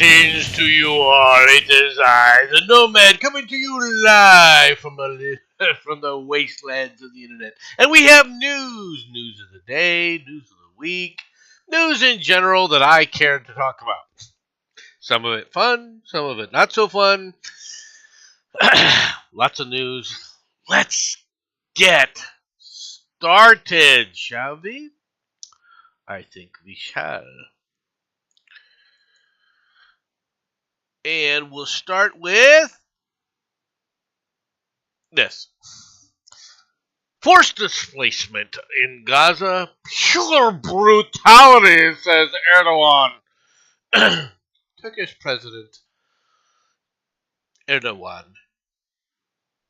Greetings to you all. It is I, the Nomad, coming to you live from the wastelands of the internet. And we have news of the day, news of the week, news in general that I care to talk about. Some of it fun, some of it not so fun. Lots of news. Let's get started, shall we? I think we shall. And we'll start with this. Forced displacement in Gaza, pure brutality, says Erdogan. Turkish President Erdogan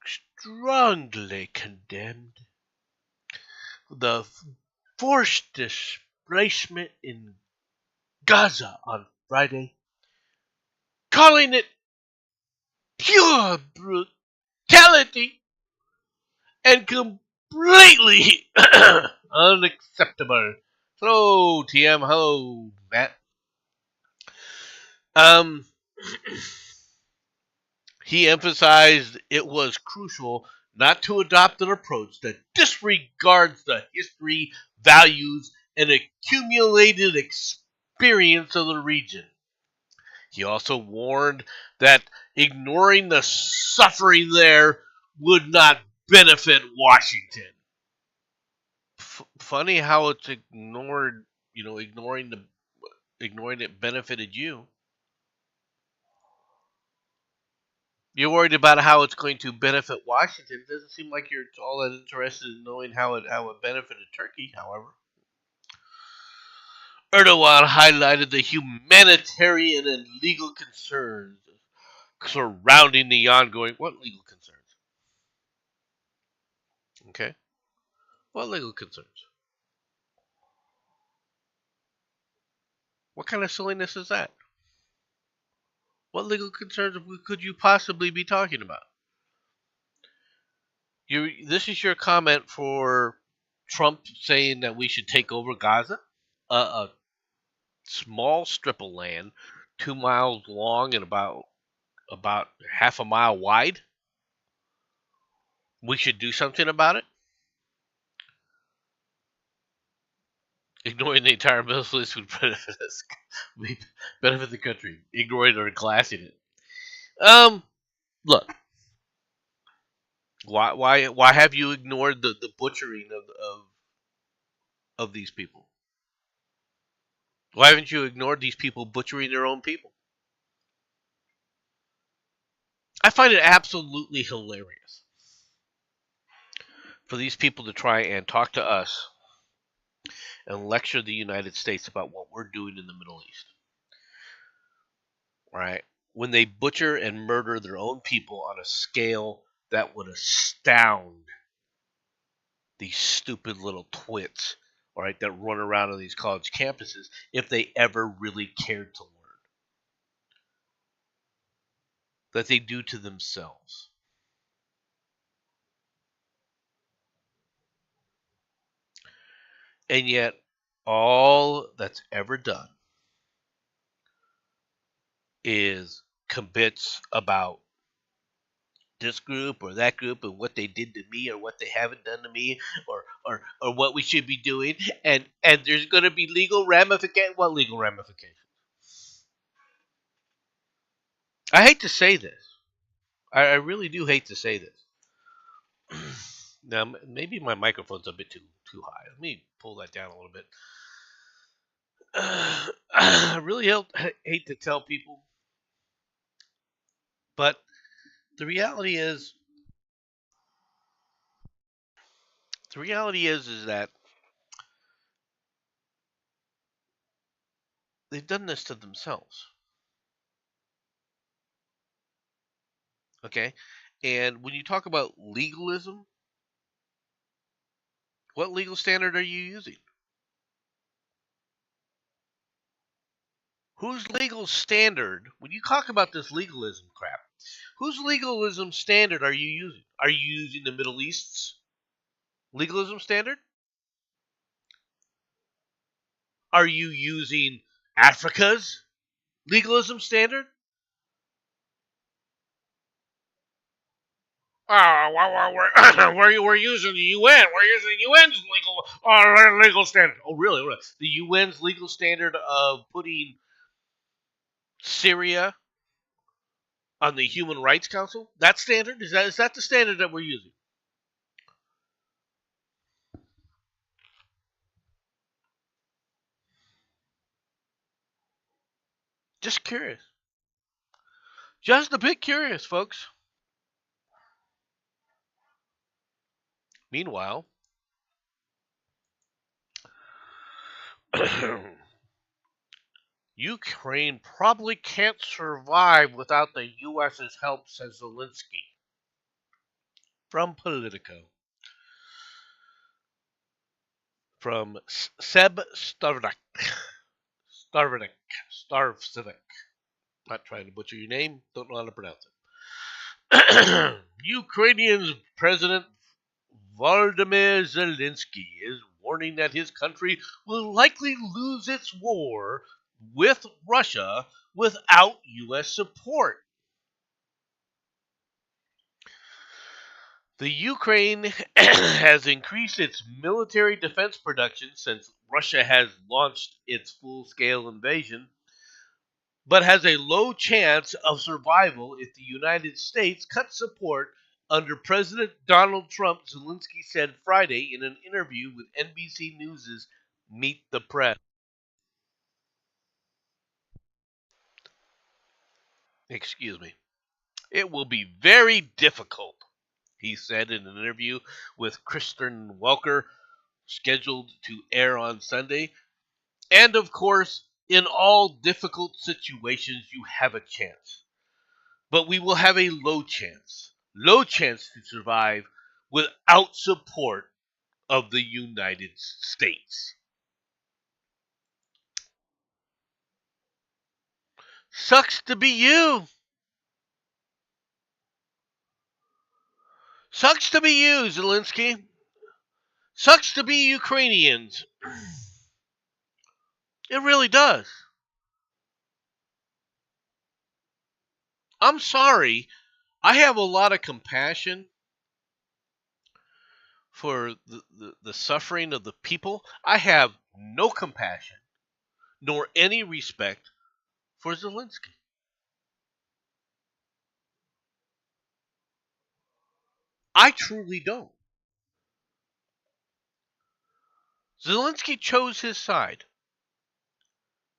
strongly condemned the forced displacement in Gaza on Friday, calling it pure brutality and completely unacceptable. Hello, TM. Hello, Matt. He emphasized it was crucial not to adopt an approach that disregards the history, values, and accumulated experience of the region. He also warned that ignoring the suffering there would not benefit Washington. Funny how it's ignored, ignoring it benefited you. You're worried about how it's going to benefit Washington. It doesn't seem like you're all that interested in knowing how it benefited Turkey, however. Erdogan highlighted the humanitarian and legal concerns surrounding the ongoing... What legal concerns? Okay. What legal concerns? What kind of silliness is that? What legal concerns could you possibly be talking about? This is your comment for Trump saying that we should take over Gaza? A small strip of land, 2 miles long and about half a mile wide. We should do something about it. Ignoring the entire Middle East would benefit us, benefit the country. Ignoring or glassing it. Look. Why have you ignored the butchering of these people? Why haven't you ignored these people butchering their own people? I find it absolutely hilarious for these people to try and talk to us and lecture the United States about what we're doing in the Middle East. Right? When they butcher and murder their own people on a scale that would astound these stupid little twits, all right, that run around on these college campuses if they ever really cared to learn. That they do to themselves. And yet, all that's ever done is kibitz about this group or that group and what they did to me or what they haven't done to me or what we should be doing. And there's going to be legal ramifications. What legal ramifications? I hate to say this. I really do hate to say this. Now, maybe my microphone's a bit too high. Let me pull that down a little bit. I really hate to tell people, but the reality is that they've done this to themselves. Okay? And when you talk about legalism, what legal standard are you using? Whose legal standard, when you talk about this legalism crap, whose legalism standard are you using? Are you using the Middle East's legalism standard? Are you using Africa's Legalism standard? We're using the UN. We're using the UN's legal standard. Oh, really? The UN's legal standard of putting Syria on the Human Rights Council? That standard? Is that the standard that we're using? Just curious. Just a bit curious, folks. Meanwhile, Ukraine probably can't survive without the U.S.'s help, says Zelensky. From Politico. From Seb Starvik. Starvik. Not trying to butcher your name, don't know how to pronounce it. Ukrainian President Volodymyr Zelensky is warning that his country will likely lose its war with Russia without U.S. support. The Ukraine has increased its military defense production since Russia has launched its full-scale invasion, but has a low chance of survival if the United States cuts support under President Donald Trump, Zelensky said Friday in an interview with NBC News' Meet the Press. Excuse me. It will be very difficult, he said in an interview with Kristen Welker, scheduled to air on Sunday. And of course, in all difficult situations, you have a chance. But we will have a low chance to survive without support of the United States. Sucks to be you. Sucks to be you, Zelensky. Sucks to be Ukrainians. It really does. I'm sorry. I have a lot of compassion for the suffering of the people. I have no compassion nor any respect for Zelensky. I truly don't. Zelensky chose his side.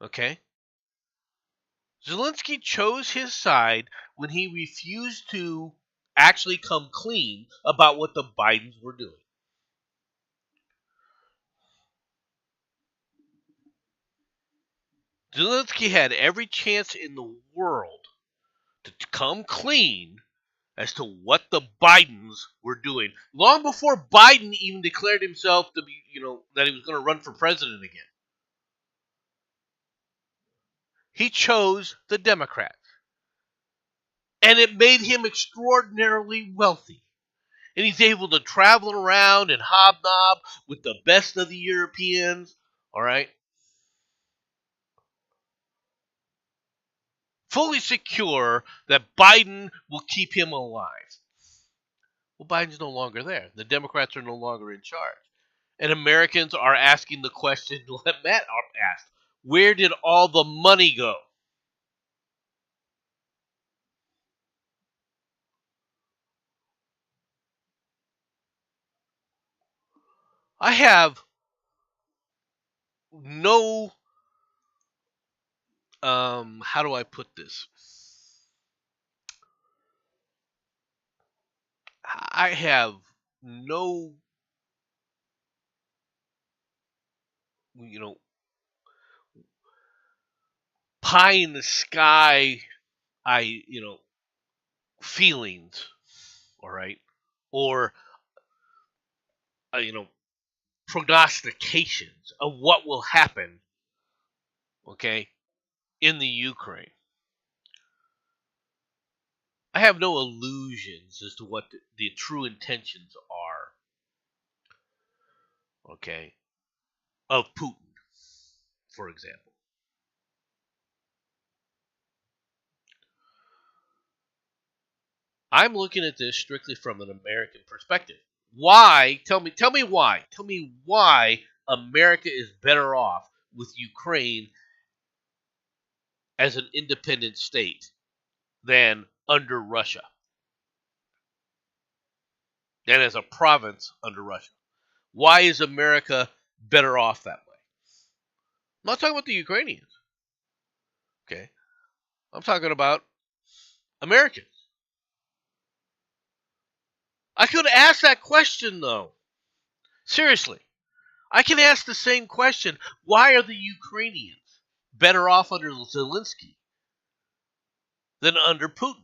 Okay? Zelensky chose his side when he refused to actually come clean about what the Bidens were doing. Zelensky had every chance in the world to come clean as to what the Bidens were doing. Long before Biden even declared himself to be, that he was going to run for president again. He chose the Democrats. And it made him extraordinarily wealthy. And he's able to travel around and hobnob with the best of the Europeans. All right. Fully secure that Biden will keep him alive. Well, Biden's no longer there. The Democrats are no longer in charge. And Americans are asking the question that Matt asked: where did all the money go? I have no, how do I put this? I have no, you know, pie in the sky, feelings, all right, or, uh, you know, prognostications of what will happen, okay, in the Ukraine. I have no illusions as to what the true intentions are, okay, of Putin, for example. I'm looking at this strictly from an American perspective. Why? Tell me why. Tell me why America is better off with Ukraine as an independent state than under Russia, than as a province under Russia. Why is America better off that way? I'm not talking about the Ukrainians. Okay. I'm talking about Americans. I could ask that question though. Seriously. I can ask the same question. Why are the Ukrainians better off under Zelensky than under Putin?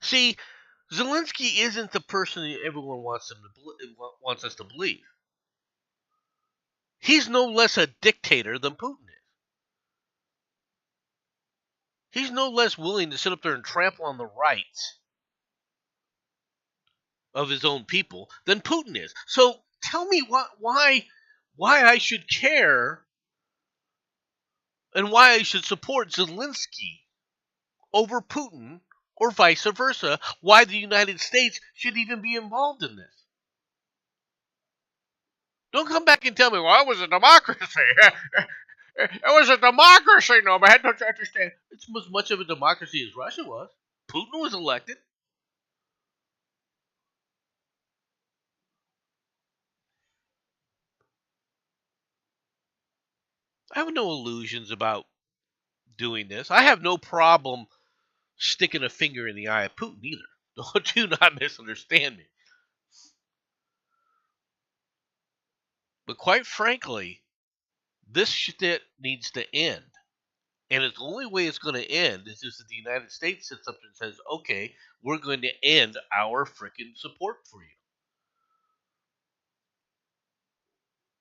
See, Zelensky isn't the person that everyone wants us to believe. He's no less a dictator than Putin is. He's no less willing to sit up there and trample on the rights of his own people than Putin is. So tell me why I should care and why I should support Zelensky over Putin or vice versa. Why the United States should even be involved in this. Don't come back and tell me, well, it was a democracy. It was a democracy, no man. Don't you understand? It's as much of a democracy as Russia was. Putin was elected. I have no illusions about doing this. I have no problem sticking a finger in the eye of Putin either. Do not misunderstand me. But quite frankly, this shit needs to end. And the only way it's going to end is just that the United States sits up and says, okay, we're going to end our freaking support for you.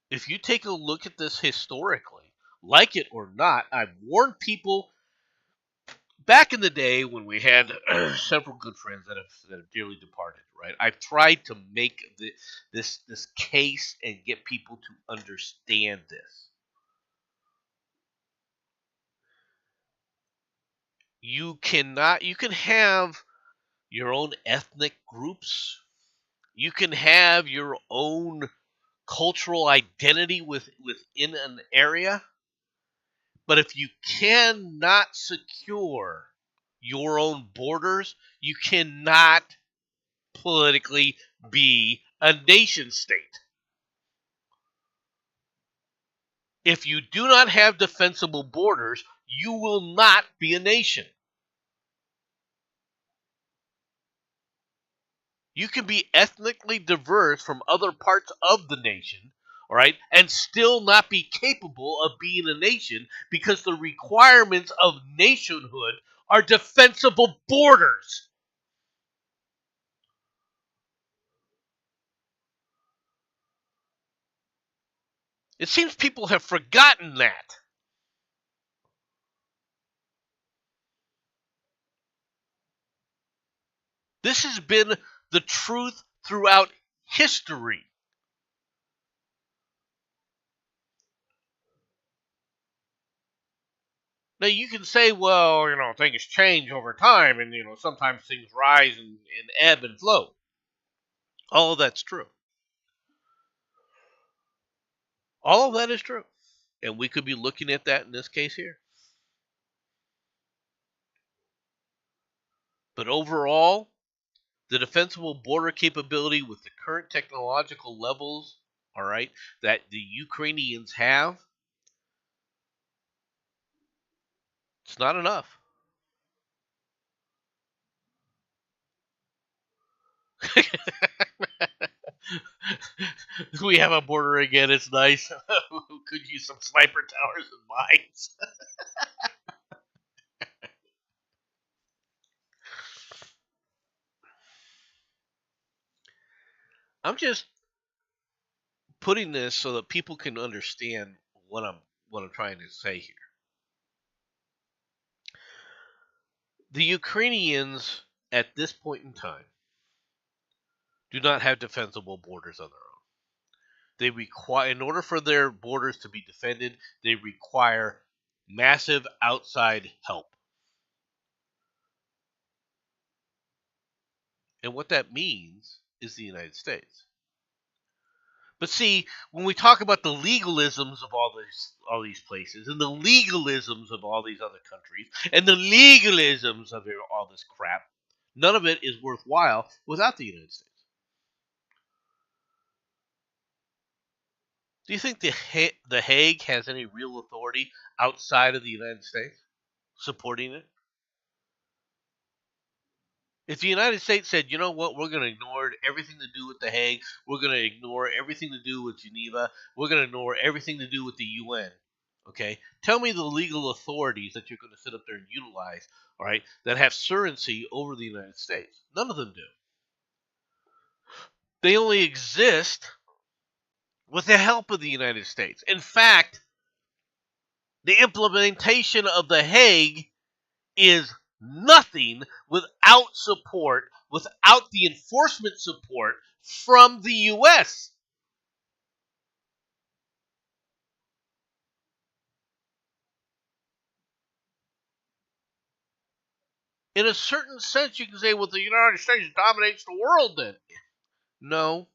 If you take a look at this historically, like it or not, I've warned people back in the day when we had several good friends that have dearly departed, right? I've tried to make this case and get people to understand this. You can have your own ethnic groups. You can have your own cultural identity within an area. But if you cannot secure your own borders, you cannot politically be a nation state. If you do not have defensible borders, you will not be a nation. You can be ethnically diverse from other parts of the nation, all right, and still not be capable of being a nation because the requirements of nationhood are defensible borders. It seems people have forgotten that. This has been the truth throughout history. Now you can say, well, things change over time, and sometimes things rise and ebb and flow. All of that's true. All of that is true, and we could be looking at that in this case here. But overall, the defensible border capability with the current technological levels, all right, that the Ukrainians have, it's not enough. We have a border again. It's nice. Could use some sniper towers and mines. I'm just putting this so that people can understand what I'm trying to say here. The Ukrainians at this point in time do not have defensible borders on their own. They require, in order for their borders to be defended, they require massive outside help. And what that means is the United States. But see, when we talk about the legalisms of all these places, and the legalisms of all these other countries, and the legalisms of all this crap, none of it is worthwhile without the United States. Do you think the Hague has any real authority outside of the United States supporting it? If the United States said, you know what, we're going to ignore everything to do with The Hague, we're going to ignore everything to do with Geneva, we're going to ignore everything to do with the UN, okay? Tell me the legal authorities that you're going to sit up there and utilize, all right, that have surency over the United States. None of them do. They only exist with the help of the United States. In fact, the implementation of The Hague is nothing without support, without the enforcement support from the U.S. In a certain sense, you can say, well, the United States dominates the world then. No,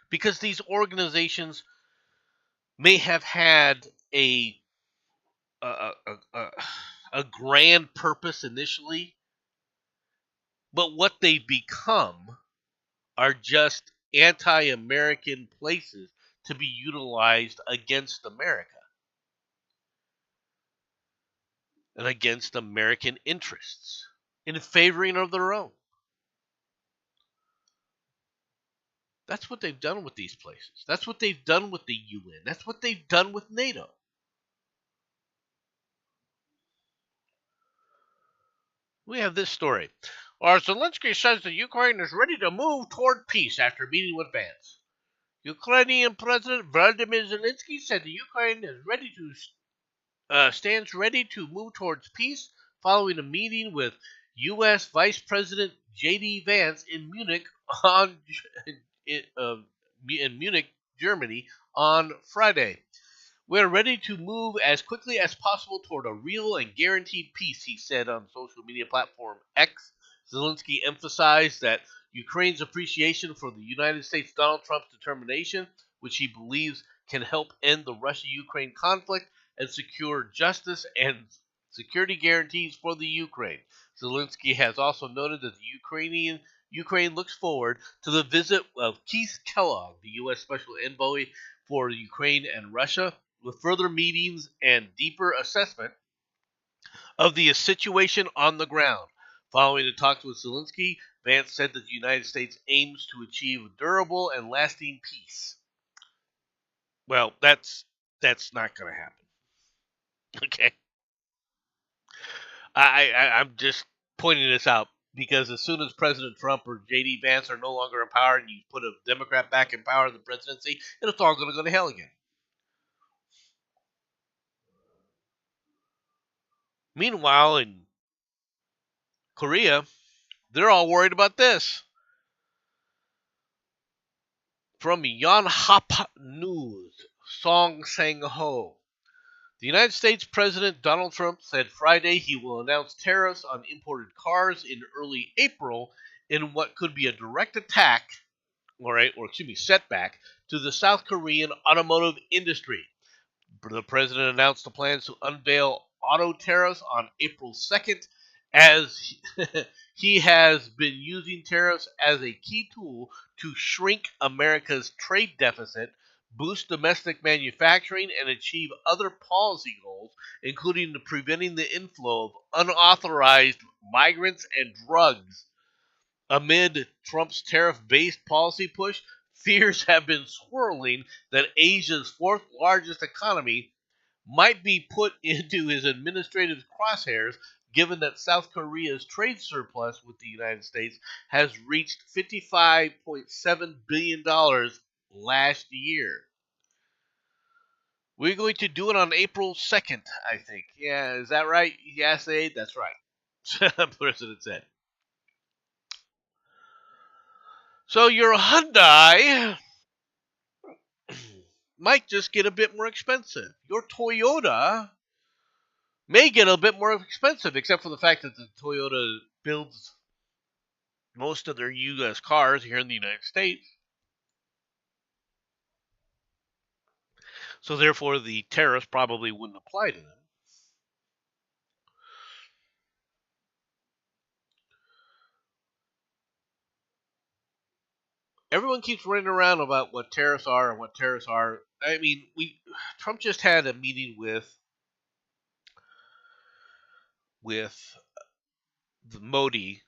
because these organizations may have had a, a, a, a grand purpose initially, but what they've become are just anti-American places to be utilized against America and against American interests in favoring of their own. That's what they've done with these places. That's what they've done with the UN. That's what they've done with NATO. We have this story. Zelensky says the Ukraine is ready to move toward peace after meeting with Vance. Ukrainian President Vladimir Zelensky said the Ukraine is stands ready to move towards peace following a meeting with U.S. Vice President J.D. Vance in Munich in Munich, Germany, on Friday. We're ready to move as quickly as possible toward a real and guaranteed peace, he said on social media platform X. Zelensky emphasized that Ukraine's appreciation for the United States Donald Trump's determination, which he believes can help end the Russia-Ukraine conflict and secure justice and security guarantees for the Ukraine. Zelensky has also noted that Ukraine looks forward to the visit of Keith Kellogg, the U.S. Special Envoy for Ukraine and Russia, with further meetings and deeper assessment of the situation on the ground. Following the talks with Zelensky, Vance said that the United States aims to achieve durable and lasting peace. Well, that's not going to happen. Okay, I'm just pointing this out because as soon as President Trump or J.D. Vance are no longer in power and you put a Democrat back in power in the presidency, it's all going to go to hell again. Meanwhile, in Korea, they're all worried about this. From Yonhap News, Song Sang-ho. The United States President Donald Trump said Friday he will announce tariffs on imported cars in early April in what could be a direct attack, setback to the South Korean automotive industry. The president announced the plans to unveil auto tariffs on April 2nd, as he has been using tariffs as a key tool to shrink America's trade deficit, boost domestic manufacturing, and achieve other policy goals, including preventing the inflow of unauthorized migrants and drugs. Amid Trump's tariff-based policy push, fears have been swirling that Asia's fourth largest economy might be put into his administrative crosshairs given that South Korea's trade surplus with the United States has reached $55.7 billion last year. We're going to do it on April 2nd, I think. Yeah, is that right? Yes, Aid? That's right. The president said. So your Hyundai might just get a bit more expensive. Your Toyota may get a bit more expensive, except for the fact that the Toyota builds most of their U.S. cars here in the United States. So therefore, the tariffs probably wouldn't apply to them. Everyone keeps running around about what tariffs are and what tariffs are. I mean, Trump just had a meeting with the Modi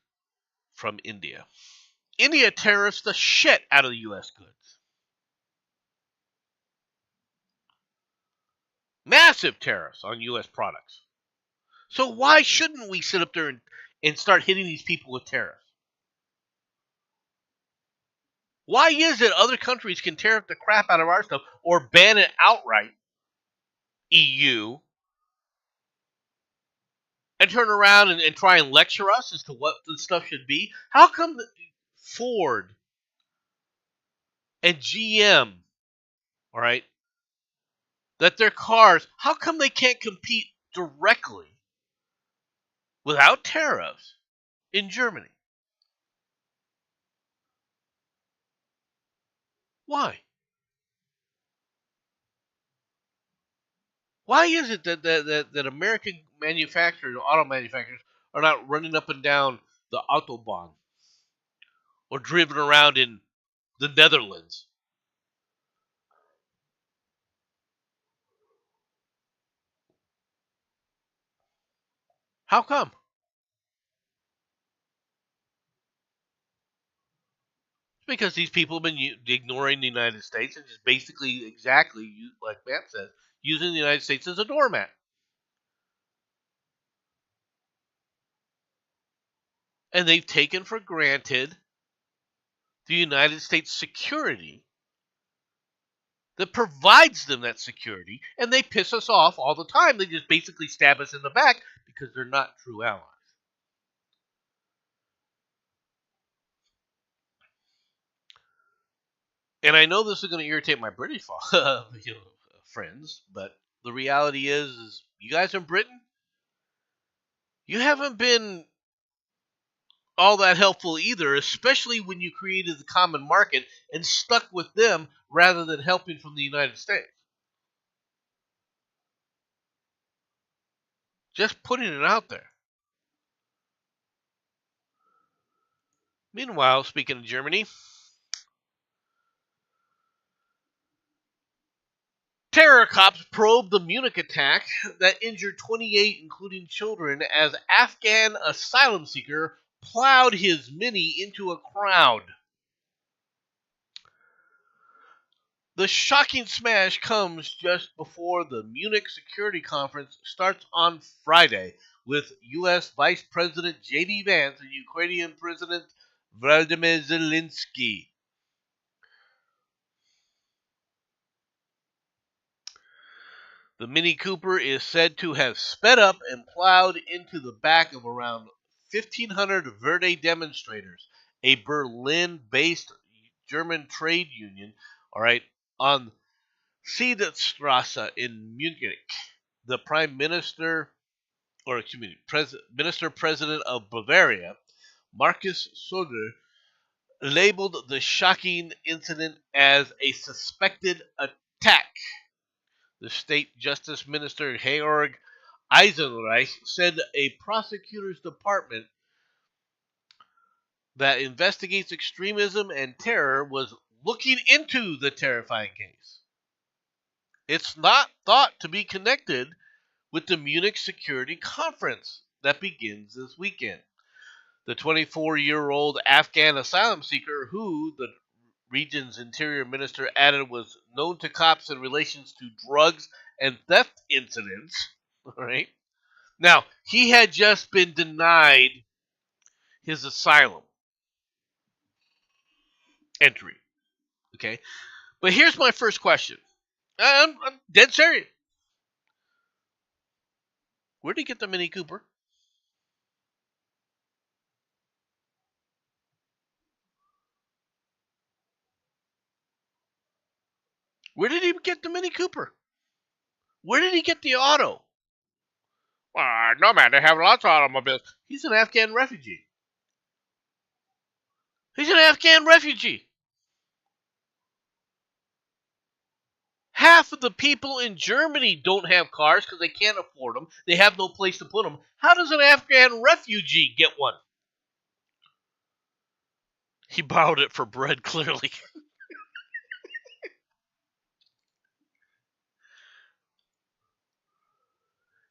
from India. India tariffs the shit out of the U.S. goods. Massive tariffs on U.S. products. So why shouldn't we sit up there and start hitting these people with tariffs? Why is it other countries can tariff the crap out of our stuff or ban it outright, EU, and turn around and try and lecture us as to what the stuff should be? How come Ford and GM, all right, that their cars, how come they can't compete directly without tariffs in Germany? Why? Why is it that American manufacturers, auto manufacturers, are not running up and down the Autobahn or driven around in the Netherlands? How come? It's because these people have been ignoring the United States and just basically, exactly like Matt says, using the United States as a doormat. And they've taken for granted the United States security that provides them that security, and they piss us off all the time. They just basically stab us in the back because they're not true allies. And I know this is going to irritate my British friends, but the reality is you guys in Britain, you haven't been all that helpful either, especially when you created the common market and stuck with them rather than helping from the United States. Just putting it out there. Meanwhile, speaking of Germany, terror cops probe the Munich attack that injured 28, including children, as Afghan asylum seeker plowed his Mini into a crowd. The shocking smash comes just before the Munich Security Conference starts on Friday, with U.S. Vice President J.D. Vance and Ukrainian President Vladimir Zelensky. The Mini Cooper is said to have sped up and plowed into the back of around 1,500 Verdi demonstrators, a Berlin-based German trade union, all right, on Siedestrasse in Munich. The Prime Minister, or excuse me, Minister President of Bavaria, Markus Söder, labeled the shocking incident as a suspected attack. The State Justice Minister Georg Eisenreich said a prosecutor's department that investigates extremism and terror was looking into the terrifying case. It's not thought to be connected with the Munich Security Conference that begins this weekend. The 24-year-old Afghan asylum seeker, who the region's interior minister added was known to cops in relations to drugs and theft incidents, all right? Now, he had just been denied his asylum entry, okay? But here's my first question. I'm dead serious. Where did he get the Mini Cooper? Where did he get the Mini Cooper? Where did he get the auto? No, man, they have lots of automobiles. He's an Afghan refugee. He's an Afghan refugee. Half of the people in Germany don't have cars because they can't afford them. They have no place to put them. How does an Afghan refugee get one? He borrowed it for bread, clearly.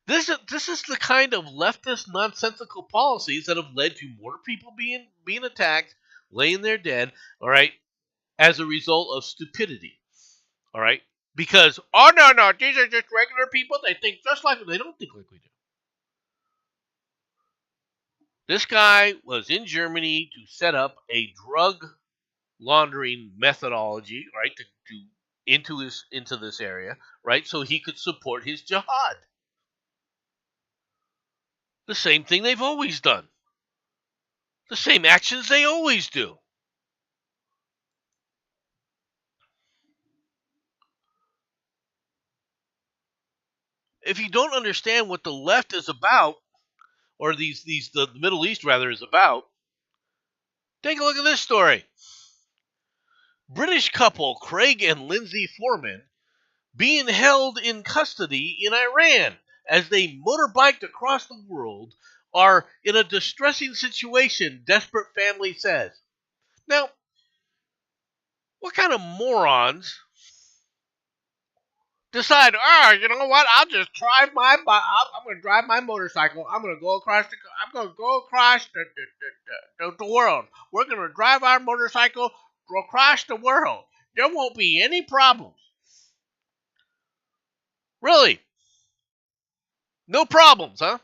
This is the kind of leftist nonsensical policies that have led to more people being attacked, laying there dead, all right, as a result of stupidity. All right? Because no, these are just regular people, they think just like they don't think like we do. This guy was in Germany to set up a drug laundering methodology, right, to into this area, right, so he could support his jihad. The same thing they've always done. The same actions they always do. If you don't understand what the left is about, or the Middle East rather is about, take a look at this story. British couple Craig and Lindsay Foreman being held in custody in Iran as they motorbiked across the world are in a distressing situation, desperate family says. Now, what kind of morons decide, you know what? I'll just drive I'm going to drive my motorcycle. I'm going to go across the world. We're going to drive our motorcycle across the world. There won't be any problems. Really? No problems, huh?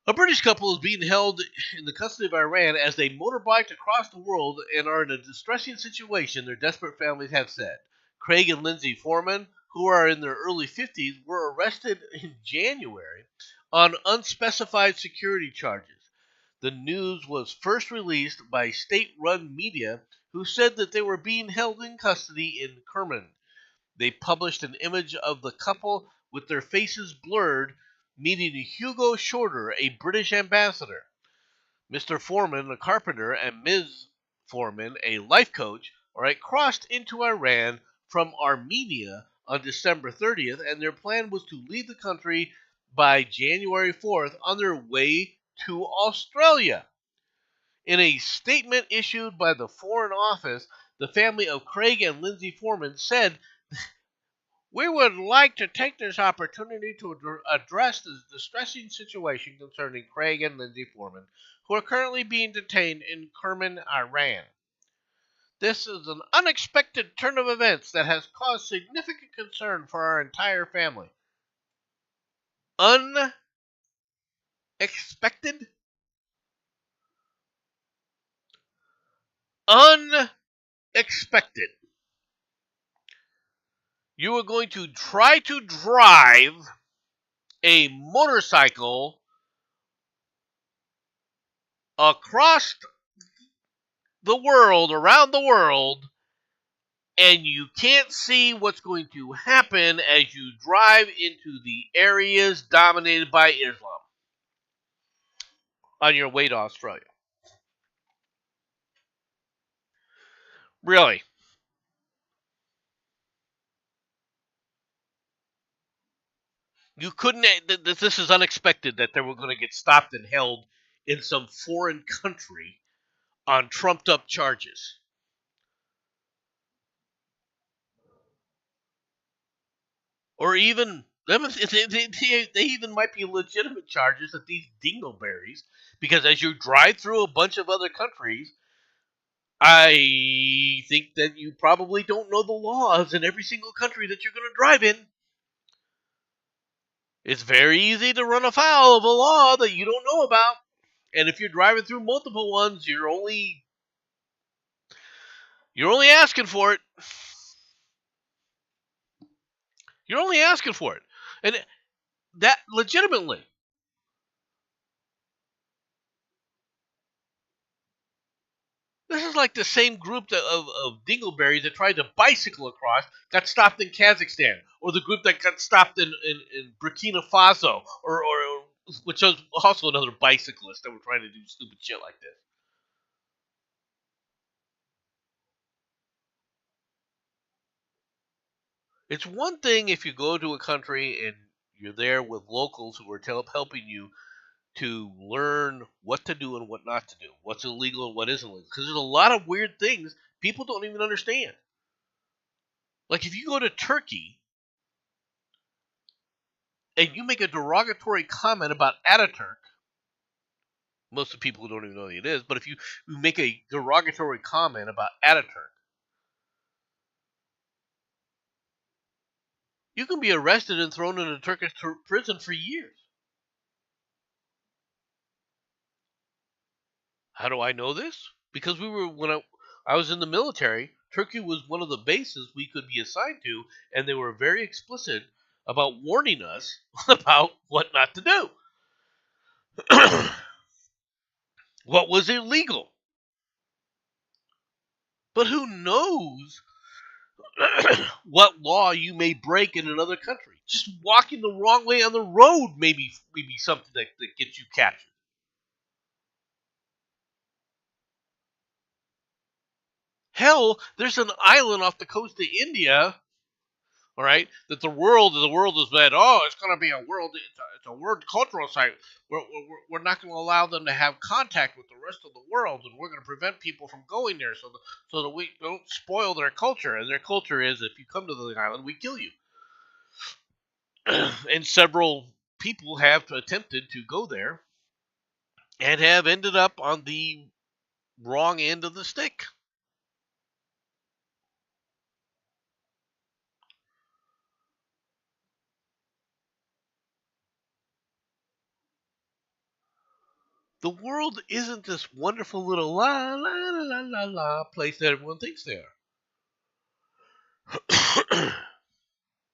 A British couple is being held in the custody of Iran as they motorbiked across the world and are in a distressing situation, their desperate families have said. Craig and Lindsay Foreman, who are in their early 50s, were arrested in January on unspecified security charges. The news was first released by state-run media, who said that they were being held in custody in Kerman. They published an image of the couple with their faces blurred meeting Hugo Shorter, a British ambassador. Mr. Foreman, a carpenter, and Ms. Foreman, a life coach, crossed into Iran from Armenia on December 30th, and their plan was to leave the country by January 4th on their way to Australia. In a statement issued by the Foreign Office, the family of Craig and Lindsay Foreman said, "We would like to take this opportunity to address the distressing situation concerning Craig and Lindsay Foreman, who are currently being detained in Kerman, Iran. This is an unexpected turn of events that has caused significant concern for our entire family." Unexpected? Unexpected. You are going to try to drive a motorcycle across the world, around the world, and you can't see what's going to happen as you drive into the areas dominated by Islam on your way to Australia. Really. You couldn't. This is unexpected that they were going to get stopped and held in some foreign country on trumped up charges. Or even they even might be legitimate charges at these dingleberries, because as you drive through a bunch of other countries, I think that you probably don't know the laws in every single country that you're going to drive in. It's very easy to run afoul of a law that you don't know about. And if you're driving through multiple ones, you're only asking for it. You're only asking for it. And that legitimately. This is like the same group of dingleberries that tried to bicycle across, got stopped in Kazakhstan, or the group that got stopped in Burkina Faso, or which was also another bicyclist that were trying to do stupid shit like this. It's one thing if you go to a country and you're there with locals who are helping you to learn what to do and what not to do, what's illegal and what isn't illegal. Because there's a lot of weird things people don't even understand. Like if you go to Turkey and you make a derogatory comment about Ataturk, most of the people who don't even know who it is, but if you make a derogatory comment about Ataturk, you can be arrested and thrown in a Turkish prison for years. How do I know this? Because when I was in the military, Turkey was one of the bases we could be assigned to, and they were very explicit about warning us about what not to do. What was illegal. But who knows what law you may break in another country? Just walking the wrong way on the road may be something that gets you captured. Hell, there's an island off the coast of India, all right, that the world has said, oh, it's going to be it's a world cultural site. We're not going to allow them to have contact with the rest of the world, and we're going to prevent people from going there so that we don't spoil their culture. And their culture is, if you come to the island, we kill you. And several people have attempted to go there and have ended up on the wrong end of the stick. The world isn't this wonderful little la la la la la la place that everyone thinks they are.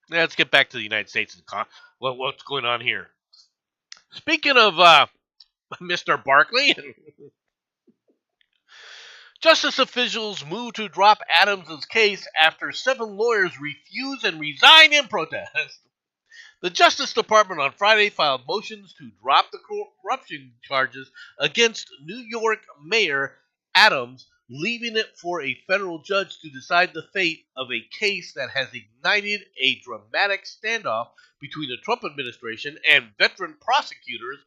Let's get back to the United States and what's going on here. Speaking of Mr. Barkley, justice officials move to drop Adams' case after 7 lawyers refuse and resign in protest. The Justice Department on Friday filed motions to drop the corruption charges against New York Mayor Adams, leaving it for a federal judge to decide the fate of a case that has ignited a dramatic standoff between the Trump administration and veteran prosecutors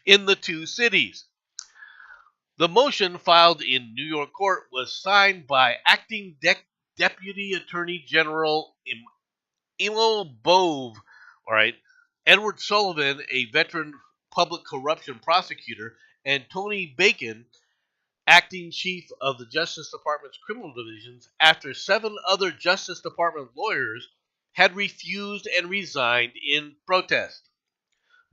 in the two cities. The motion filed in New York court was signed by acting Deputy Attorney General Emil Bove, all right, Edward Sullivan, a veteran public corruption prosecutor, and Tony Bacon, acting chief of the Justice Department's criminal divisions, after 7 other Justice Department lawyers had refused and resigned in protest.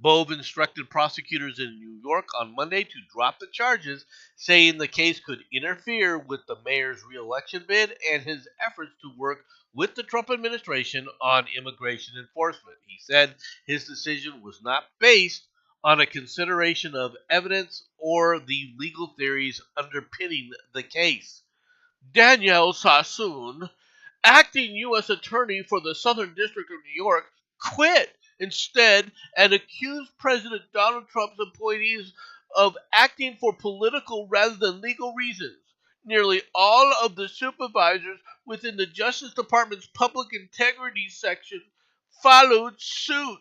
Bove instructed prosecutors in New York on Monday to drop the charges, saying the case could interfere with the mayor's reelection bid and his efforts to work with the Trump administration on immigration enforcement. He said his decision was not based on a consideration of evidence or the legal theories underpinning the case. Danielle Sassoon, acting U.S. Attorney for the Southern District of New York, quit instead and accused President Donald Trump's employees of acting for political rather than legal reasons. Nearly all of the supervisors within the Justice Department's public integrity section followed suit.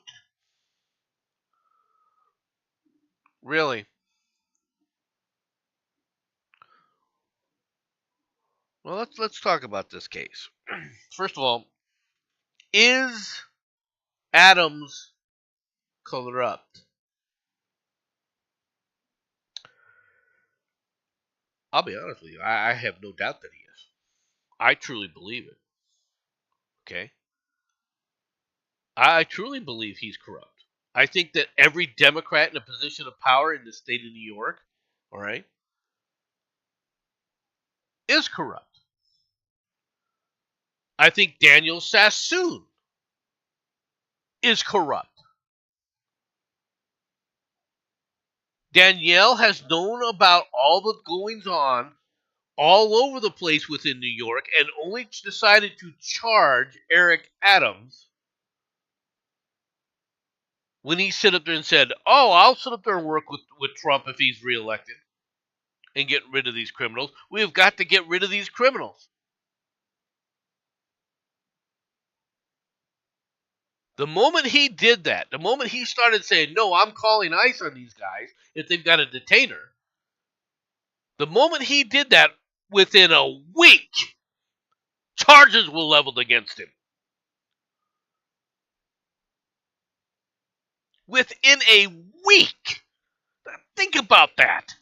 Really? Well, let's talk about this case. First of all, is Adams corrupt? I'll be honest with you. I have no doubt that he is. I truly believe it. Okay? I truly believe he's corrupt. I think that every Democrat in a position of power in the state of New York, all right, is corrupt. I think Daniel Sassoon is corrupt. Danielle has known about all the goings on all over the place within New York and only decided to charge Eric Adams when he stood up there and said, oh, I'll sit up there and work with Trump if he's reelected and get rid of these criminals. We have got to get rid of these criminals. The moment he did that, the moment he started saying, no, I'm calling ICE on these guys if they've got a detainer, the moment he did that, within a week, charges were leveled against him. Within a week. Think about that.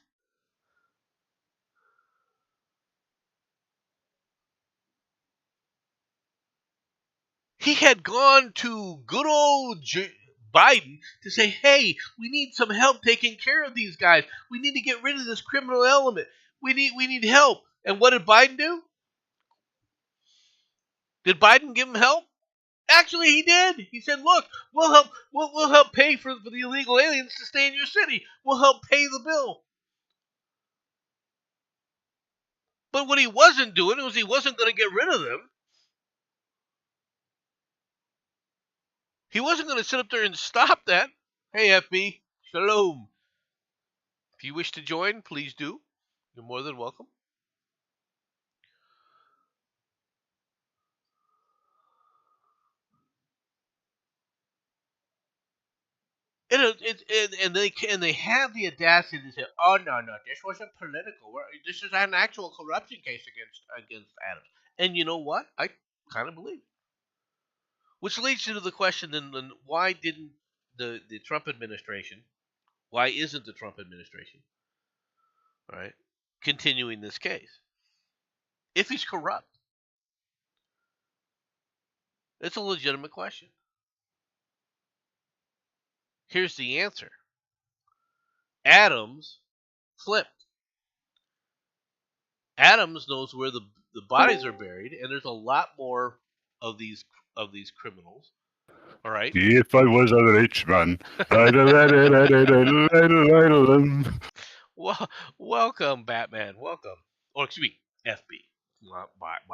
He had gone to good old Biden to say, hey, we need some help taking care of these guys. We need to get rid of this criminal element. We need help. And what did Biden do? Did Biden give him help? Actually, he did. He said, look, we'll help pay for the illegal aliens to stay in your city. We'll help pay the bill. But what he wasn't doing was he wasn't going to get rid of them. He wasn't going to sit up there and stop that. Hey, FB, shalom. If you wish to join, please do. You're more than welcome. And they have the audacity to say, "Oh no, this wasn't political. This is an actual corruption case against Adams." And you know what? I kind of believe. Which leads you to the question: then why didn't the Trump administration? Why isn't the Trump administration, all right, continuing this case if he's corrupt? It's a legitimate question. Here's the answer: Adams flipped. Adams knows where the bodies are buried, and there's a lot more of these criminals. All right. If I was a rich man. Well, welcome, Batman. Welcome. Or excuse me, FB.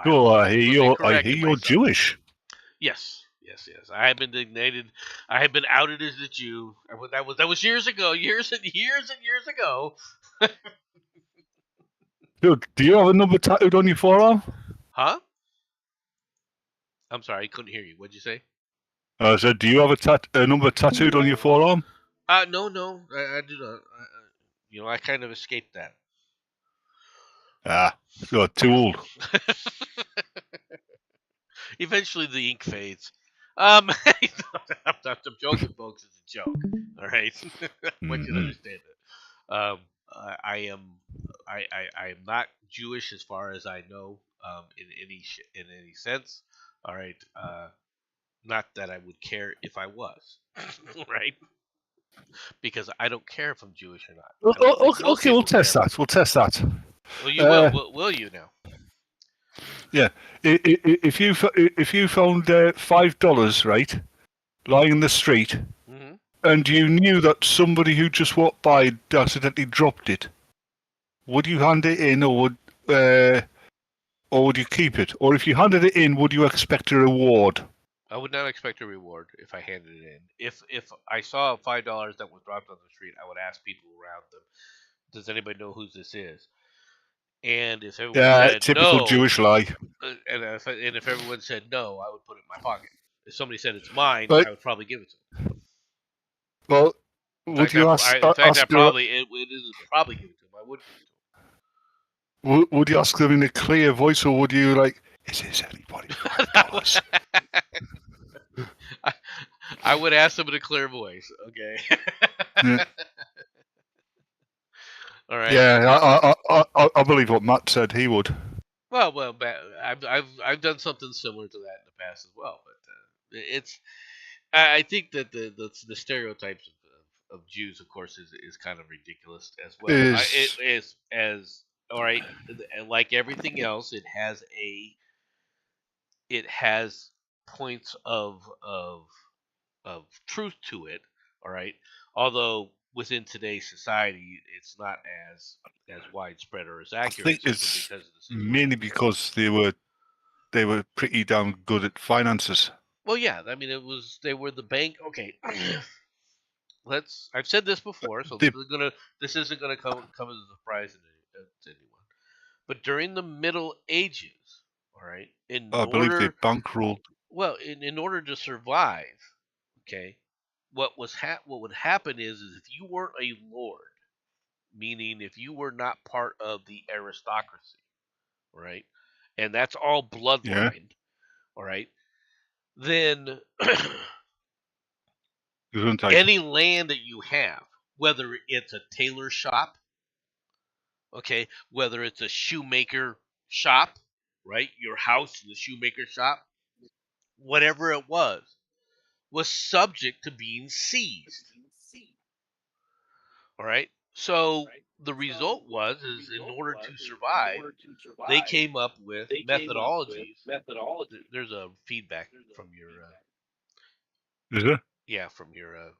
Oh, I hear you're Jewish. Yes. I have been designated. I have been outed as a Jew. That was years ago. Years and years ago. Dude, do you have a number tattooed on your forearm? Huh? I'm sorry, I couldn't hear you. What'd you say? I said, do you have a number tattooed on your forearm? No, I do not. I kind of escaped that. You're too old. Eventually, the ink fades. I'm joking, folks. It's a joke. All right, I want you to understand it. I am not Jewish as far as I know, in any sense. All right, not that I would care if I was, right? Because I don't care if I'm Jewish or not. Okay, we'll test that. Well, you will. Will you now? Yeah. If you found $5, right, lying in the street, mm-hmm. and you knew that somebody who just walked by accidentally dropped it, would you hand it in, or would you keep it? Or if you handed it in, would you expect a reward? I would not expect a reward if I handed it in. If I saw $5 that was dropped on the street, I would ask people around them, "Does anybody know who this is?" And if everyone said typical no, Jewish lie. And if everyone said no, I would put it in my pocket. If somebody said it's mine, But, I would probably give it to them. Well, would you ask? It is probably give it to them. I would give it to them. Would you ask them in a clear voice, or would you like, is this anybody $5? I would ask them in a clear voice. Okay. Yeah. All right. Yeah, I believe what Matt said. He would. Well, I've done something similar to that in the past as well, but it's. I think that the stereotypes of Jews, of course, is kind of ridiculous as well. It is as all right, like everything else, it has points of truth to it. All right, although within today's society, it's not as widespread or as accurate. I think it's mainly because they were pretty damn good at finances. Well, yeah, I mean, they were the bank. Okay, I've said this before, so this isn't gonna come as a surprise to anyone. But during the Middle Ages, all right, I believe they bankroled. Well, in order to survive, Okay, what would happen is if you weren't a lord, meaning if you were not part of the aristocracy, right, and that's all Yeah. bloodline, all right, then Gesundheit. any land that you have, whether it's a tailor shop, okay, whether it's a shoemaker shop, right, your house in the shoemaker shop, whatever it was subject to being seized. All right. So the result was is in order to survive, they came up with methodologies. There's a feedback from your Is it? yeah, from your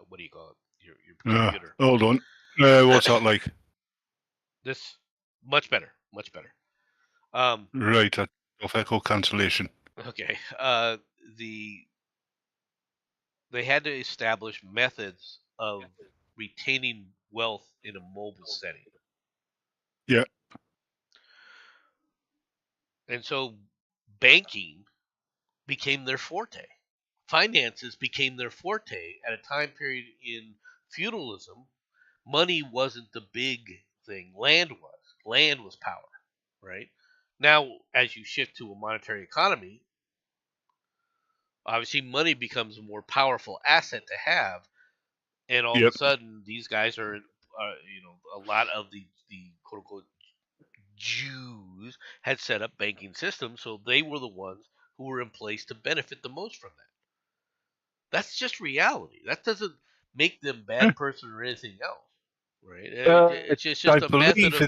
what do you call it? Your computer. Hold on. What's that like? This much better, much better. Um, Right, off echo cancellation. okay. The They had to establish methods of retaining wealth in a mobile setting. Yeah. And so banking became their forte. Finances became their forte at a time period in feudalism. Money wasn't the big thing. Land was. Land was power, right? Now, as you shift to a monetary economy, obviously money becomes a more powerful asset to have, and all of a Yep. sudden these guys are, a lot of the quote unquote Jews had set up banking systems, so they were the ones who were in place to benefit the most from that. That's just reality. That doesn't make them Yeah. bad person or anything else, right? It's just a method of.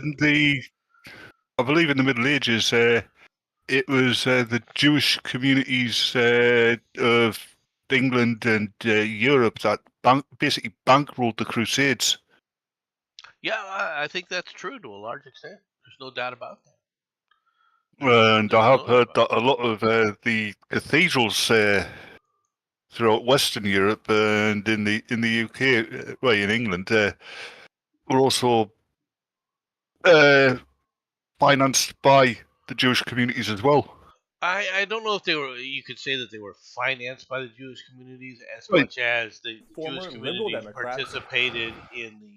I believe in the Middle Ages. It was the Jewish communities of England and Europe that basically bankrolled the Crusades. Yeah, I think that's true to a large extent. There's no doubt about that. And There's I have no doubt heard about that a lot of the cathedrals throughout Western Europe and in the UK, well, in England, were also financed by the Jewish communities as well. I don't know if they were. You could say that they were financed by the Jewish communities as Right. much as the Jewish Former Liberal communities Democrat. participated in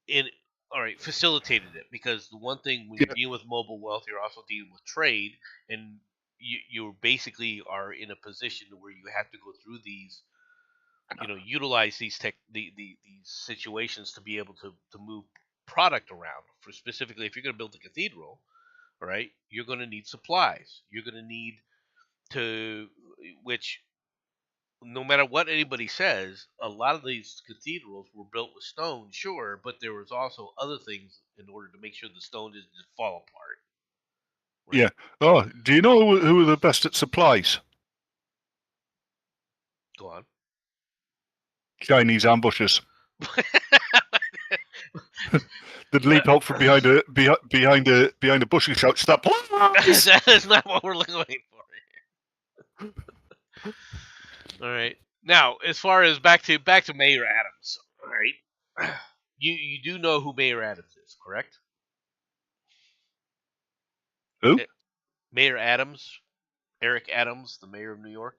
in all right, facilitated it, because the one thing when Yeah. you're dealing with mobile wealth, you're also dealing with trade, and you basically are in a position where you have to go through these, utilize these situations to be able to move product around. For specifically, if you're going to build a cathedral, all right, you're going to need supplies. You're going to need to, which no matter what anybody says, a lot of these cathedrals were built with stone, sure, but there was also other things in order to make sure the stone didn't just fall apart. Right? Yeah. Oh, do you know who are the best at supplies? Go on. Chinese ambushes. They'd leap out from behind a bush and shout, "Stop!" That is not what we're looking for here. All right. Now, as far as back to Mayor Adams, all right. You do know who Mayor Adams is, correct? Who? Mayor Adams, Eric Adams, the mayor of New York.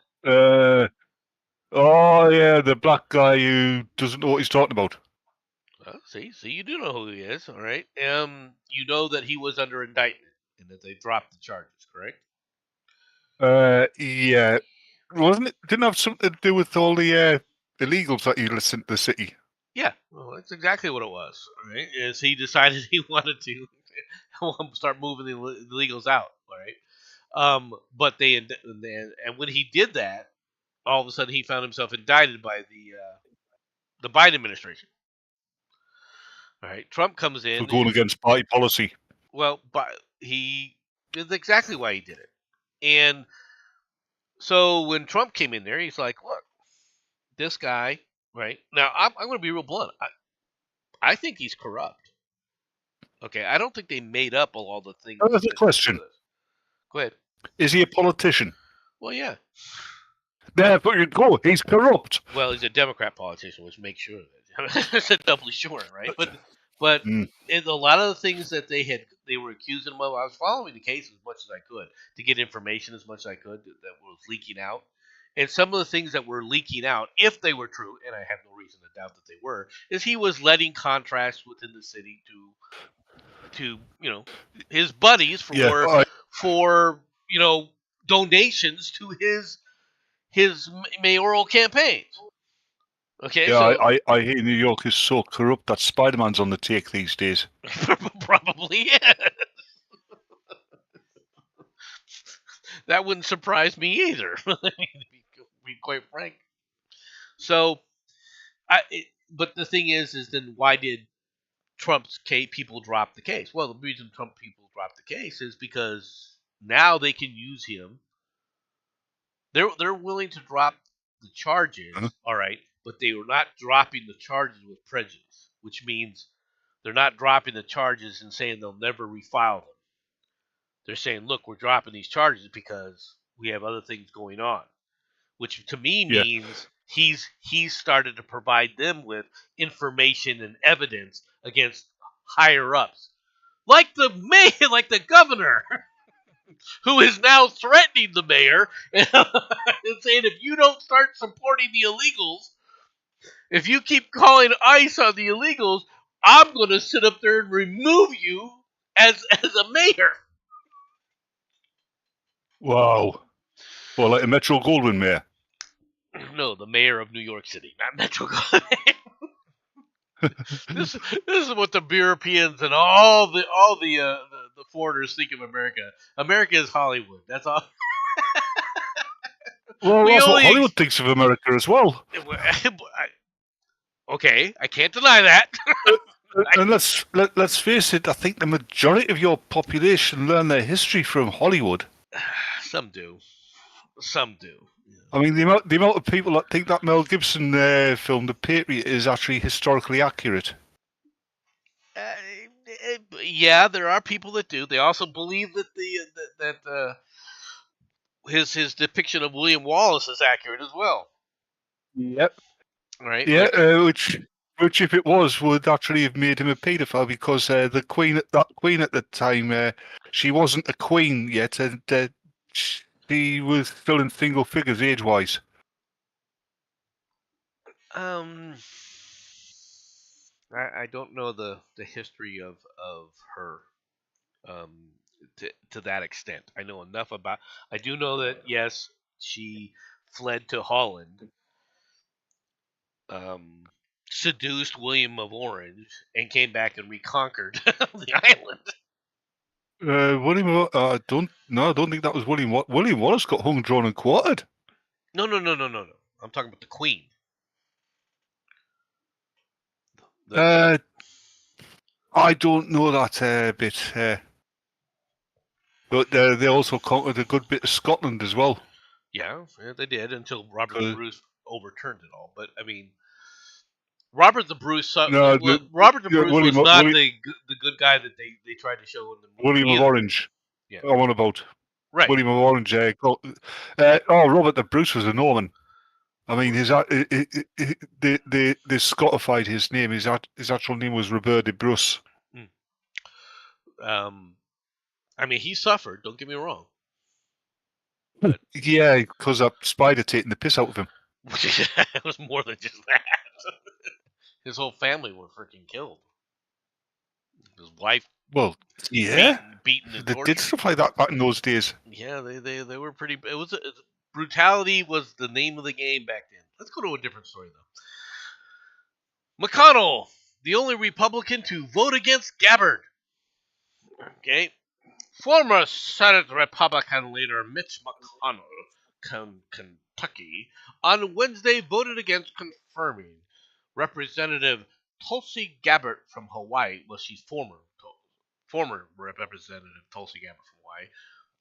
Oh yeah, the black guy who doesn't know what he's talking about. See, you do know who he is, all right. You know that he was under indictment and that they dropped the charges, correct? Yeah, wasn't it? Didn't have something to do with all the illegals that you listened to the city. Yeah, well, that's exactly what it was. All right, is he decided he wanted to start moving the illegals out, all right? But and when he did that, all of a sudden he found himself indicted by the Biden administration. All right, Trump comes in For going against party policy. Well, but he did exactly why he did it, and so when Trump came in there, he's like, "Look, this guy, right now, I'm going to be real blunt. I think he's corrupt. Okay, I don't think they made up all the things." That's a question. Go ahead. Is he a politician? Well, yeah. There you go. He's corrupt. Well, he's a Democrat politician, which makes sure that it's doubly sure, right? But in a lot of the things that they were accusing him of, I was following the case as much as I could to get information as much as I could that was leaking out, And some of the things that were leaking out, if they were true, and I have no reason to doubt that they were, is he was letting contracts within the city to his buddies Yeah, for donations to his mayoral campaigns. Okay, yeah. so I hear New York is so corrupt that Spider-Man's on the take these days. probably yeah. That wouldn't surprise me either. to be quite frank. So, but the thing is then why did Trump's people drop the case? Well, the reason Trump people dropped the case is because now they can use him. They're willing to drop the charges, all right, but they were not dropping the charges with prejudice, which means they're not dropping the charges and saying they'll never refile them. They're saying, look, we're dropping these charges because we have other things going on, which to me Yeah. means he's started to provide them with information and evidence against higher ups, like the mayor, like the governor, who is now threatening the mayor and saying, if you don't start supporting the illegals, if you keep calling ICE on the illegals, I'm going to sit up there and remove you as a mayor. Wow. Well, like a Metro Goldwyn mayor. No, the mayor of New York City, not Metro Goldwyn. this is what the Europeans and all the foreigners think of America. America is Hollywood. That's all. Well, We that's what only- Hollywood thinks of America as well. Okay, I can't deny that. And let's face it, I think the majority of your population learn their history from Hollywood. Some do. Some do. I mean, the amount of people that think that Mel Gibson film, The Patriot, is actually historically accurate. Yeah, there are people that do. They also believe that his depiction of William Wallace is accurate as well. Yep. Right? Yeah, which if it was, would actually have made him a paedophile because the queen at the time, she wasn't a queen yet, and she was still in single figures age-wise. I don't know the history of her to that extent. I know enough about. I do know that yes, she fled to Holland, seduced William of Orange, and came back and reconquered the island. William, I don't think that was William. William Wallace got hung, drawn, and quartered. No. I'm talking about the Queen. I don't know that bit. But they also conquered a good bit of Scotland as well. Yeah, they did until Robert the Bruce overturned it all. But I mean, Robert the Bruce. Robert the Bruce was not the good guy that they tried to show in the movie. William of Orange. Yeah. I want about. Right. William of Orange. Robert the Bruce was a Norman. I mean, they Scotified his name. His actual name was Robert de Bruce. I mean, he suffered. Don't get me wrong. But, yeah, because that spider taking the piss out of him. It was more than just that. His whole family were freaking killed. His wife. Well, yeah, beaten and they did stuff like that back in those days. Yeah, they were pretty. It was brutality was the name of the game back then. Let's go to a different story though. McConnell, the only Republican to vote against Gabbard. Okay. Former Senate Republican leader Mitch McConnell, Kentucky, on Wednesday voted against confirming Representative Tulsi Gabbard from Hawaii. Well, she's former Representative Tulsi Gabbard from Hawaii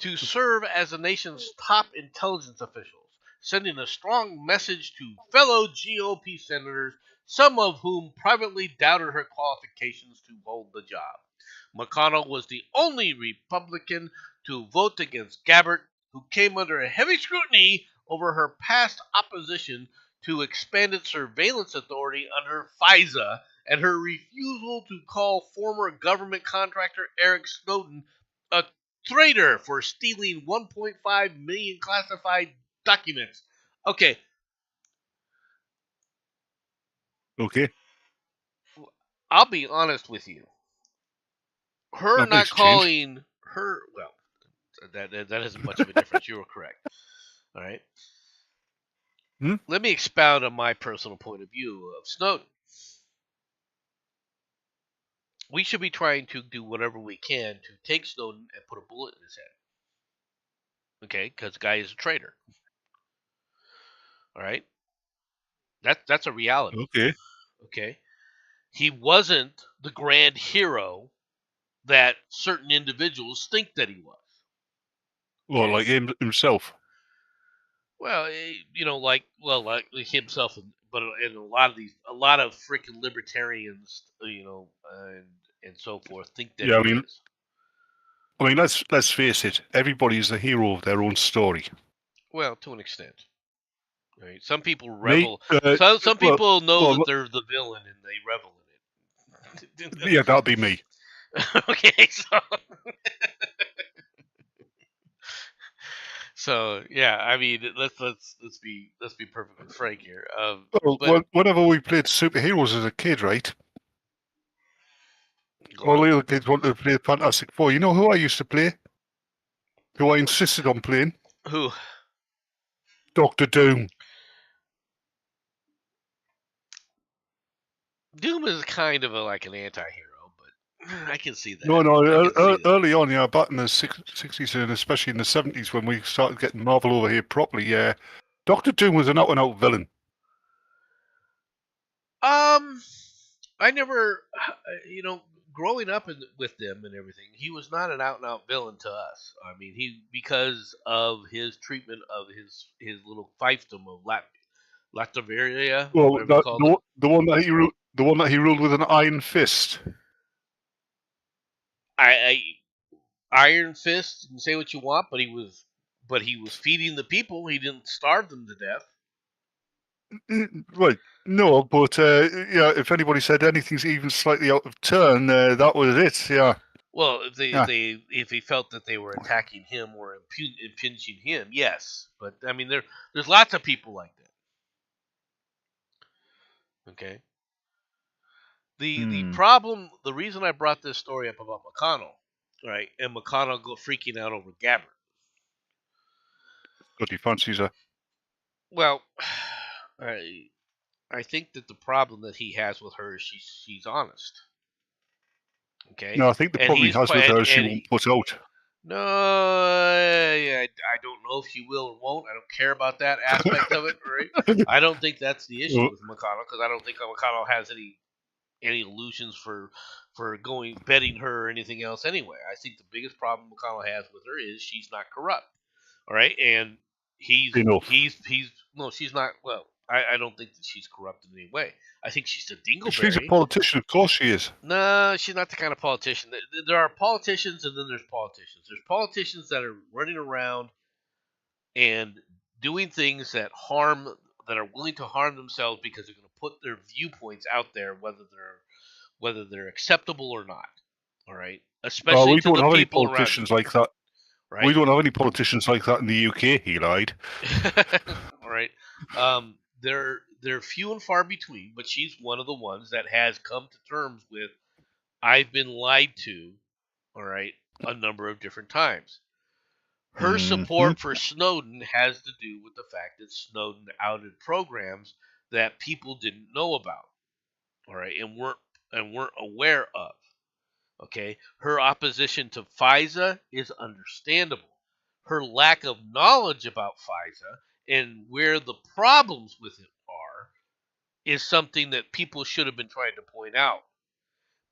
to serve as the nation's top intelligence officials, sending a strong message to fellow GOP senators, some of whom privately doubted her qualifications to hold the job. McConnell was the only Republican to vote against Gabbard, who came under a heavy scrutiny over her past opposition to expanded surveillance authority under FISA and her refusal to call former government contractor Eric Snowden a traitor for stealing 1.5 million classified documents, Okay, Okay. I'll be honest with you. Her Not not much change. calling her, well, that isn't much of a difference. You were correct. All right. Hmm? Let me expound on my personal point of view of Snowden. We should be trying to do whatever we can to take Snowden and put a bullet in his head. Okay, because the guy is a traitor. All right, that's a reality. Okay. Okay, he wasn't the grand hero that certain individuals think that he was. Well, Okay, like himself. well, like himself, but and a lot of freaking libertarians, and so forth, think that Yeah, he is. I mean, let's face it. Everybody's the hero of their own story. Well, to an extent. Right? Some people Me, revel. Some well, people know well, that they're the villain and they revel in it. yeah, that'll be me. Okay, so yeah, I mean, let's be perfectly frank here. But Well, whenever we played superheroes as a kid, right? go All on. the other kids wanted to play Fantastic Four. You know who I used to play? Who I insisted on playing? Who? Doctor Doom. Doom is kind of like an anti-hero, but I can see No, that. no. I can see that. Early on, yeah, back in the 60s and especially in the 70s when we started getting Marvel over here properly, yeah, Doctor Doom was an out-and-out villain. I never, growing up with them and everything, he was not an out and out villain to us. I mean, he because of his treatment of his little fiefdom of Latveria, or Well, whatever he called it. the one that the one that he ruled with an iron fist. I Iron Fist. You can say what you want, but he was feeding the people. He didn't starve them to death. Right. No, but yeah, if anybody said anything's even slightly out of turn, that was it. Yeah. Well, Yeah. if he felt that they were attacking him or impinging him, yes. But I mean, there's lots of people like that. Okay. The Hmm. problem, the reason I brought this story up about McConnell, right, and McConnell go freaking out over Gabbard. God, he fancies her. Well, I think that the problem that he has with her is she's honest. Okay, No, I think the and problem he he's has with her is she and won't put out. no, yeah, I don't know if she will or won't. I don't care about that aspect of it, right? I don't think that's the issue Well, with McConnell because I don't think McConnell has any illusions for going betting her or anything else anyway. I think the biggest problem McConnell has with her is she's not corrupt. All right, and enough. he's no, she's not. Well, I don't think that she's corrupt in any way. I think she's a She's a dingleberry. politician, of course she is. No, she's not the kind of politician. There are politicians, and then there's politicians. There's politicians that are running around and doing things that that are willing to harm themselves because they're going to put their viewpoints out there, whether they're acceptable or not. All right, especially We to don't the have any people around you. politicians like that. We Right. don't have any politicians like that in the UK. He lied. All right. They're few and far between, but she's one of the ones that has come to terms with I've been lied to, all right, a number of different times. Her Mm-hmm. support for Snowden has to do with the fact that Snowden outed programs that people didn't know about, all right, and weren't aware of. Okay, her opposition to FISA is understandable. Her lack of knowledge about FISA and where the problems with it are is something that people should have been trying to point out.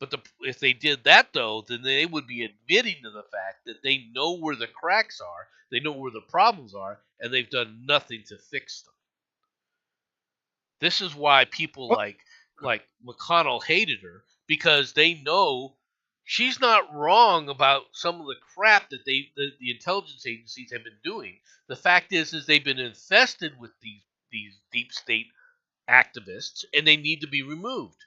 But if they did that, though, then they would be admitting to the fact that they know where the cracks are, they know where the problems are, and they've done nothing to fix them. This is why people What? like McConnell hated her because they know she's not wrong about some of the crap that the intelligence agencies have been doing. The fact is they've been infested with these deep state activists and they need to be removed.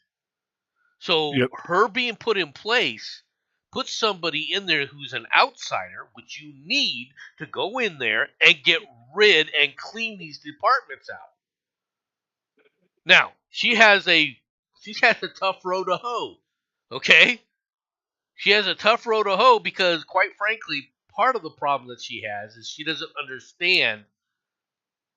So Yep. her being put in place put somebody in there who's an outsider, which you need to go in there and get rid and clean these departments out. Now, she has a tough row to hoe. Okay? She has a tough row to hoe because, quite frankly, part of the problem that she has is she doesn't understand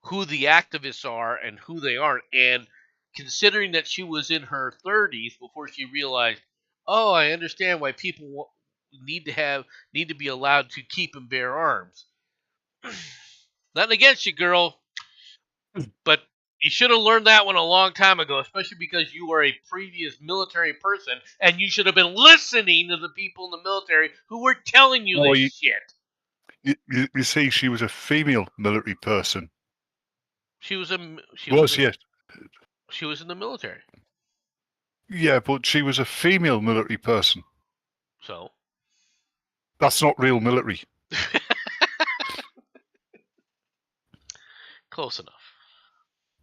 who the activists are and who they aren't. And considering that she was in her 30s before she realized, oh, I understand why people need to be allowed to keep and bear arms. Nothing against you, girl, but you should have learned that one a long time ago, especially because you were a previous military person, and you should have been listening to the people in the military who were telling you this shit. You see, she was a female military person. She was yes. She was in the military. Yeah, but she was a female military person. So? That's not real military. Close enough.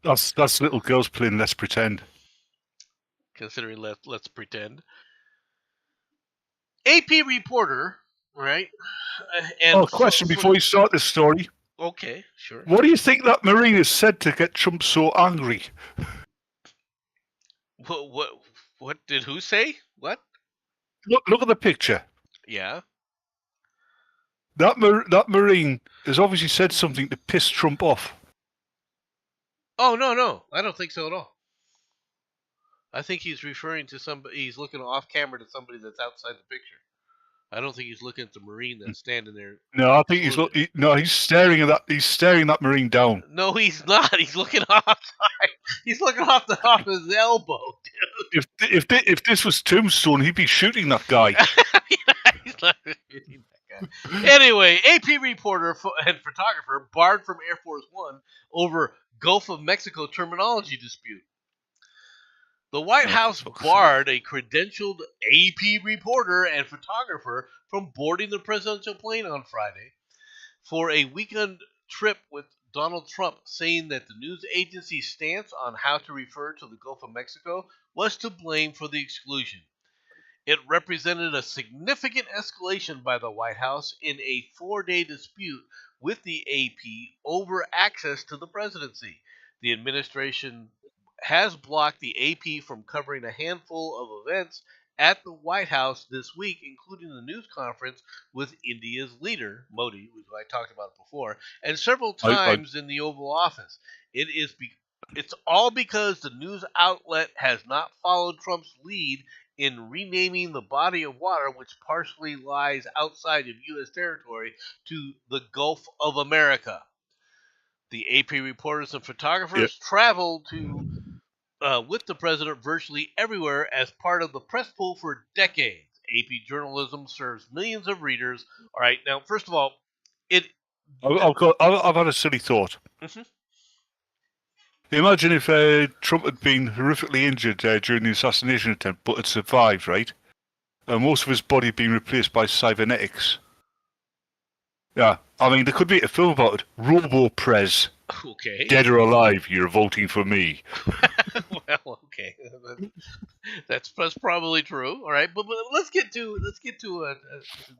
That's little girls playing Let's Pretend. Considering Let's Pretend. AP reporter, right? And question before you start this story. Okay, sure. What do you think that Marine has said to get Trump so angry? What did who say? What? Look at the picture. Yeah. That Marine has obviously said something to piss Trump off. Oh, no. I don't think so at all. I think he's referring to somebody. He's looking off camera to somebody that's outside the picture. I don't think he's looking at the Marine that's standing there. No, I think he's staring at that. He's staring that Marine down. No, he's not. He's looking outside. He's looking off his elbow, dude. If this was Tombstone, he'd be shooting that guy. He's not shooting that guy. Anyway, AP reporter and photographer barred from Air Force One over Gulf of Mexico terminology dispute. The White House barred a credentialed AP reporter and photographer from boarding the presidential plane on Friday for a weekend trip with Donald Trump, saying that the news agency's stance on how to refer to the Gulf of Mexico was to blame for the exclusion. It represented a significant escalation by the White House in a 4-day dispute with the AP over access to the presidency. The administration has blocked the AP from covering a handful of events at the White House this week, including the news conference with India's leader, Modi, which I talked about before, and several times in the Oval Office. It's all because the news outlet has not followed Trump's lead in renaming the body of water, which partially lies outside of U.S. territory, to the Gulf of America. The AP reporters and photographers traveled with the president virtually everywhere as part of the press pool for decades. AP journalism serves millions of readers. All right, now, first of all, I've had a silly thought. Mm-hmm. Imagine if Trump had been horrifically injured during the assassination attempt, but had survived, right? And most of his body had been replaced by cybernetics. Yeah, I mean, there could be a film about it. Robo-Prez. Okay. Dead or alive, you're voting for me. Well, okay, that's probably true. All right, but let's get to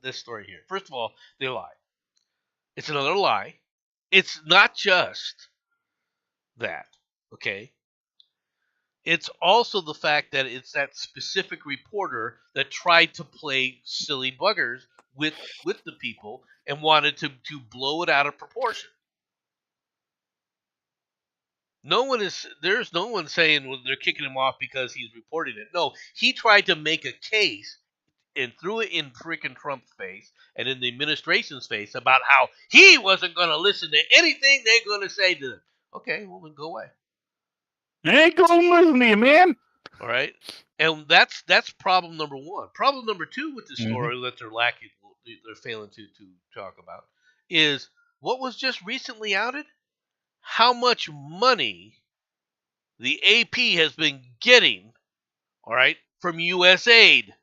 this story here. First of all, they lie. It's another lie. It's not just that. Okay. It's also the fact that it's that specific reporter that tried to play silly buggers with the people and wanted to blow it out of proportion. There's no one saying they're kicking him off because he's reporting it. No, he tried to make a case and threw it in freaking Trump's face and in the administration's face about how he wasn't going to listen to anything they're going to say to him. Okay, well then go away. I ain't going to listen to you, man. All right, and that's problem number one. Problem number two with the story that they're failing to talk about is what was just recently outed. How much money the AP has been getting, all right, from USAID.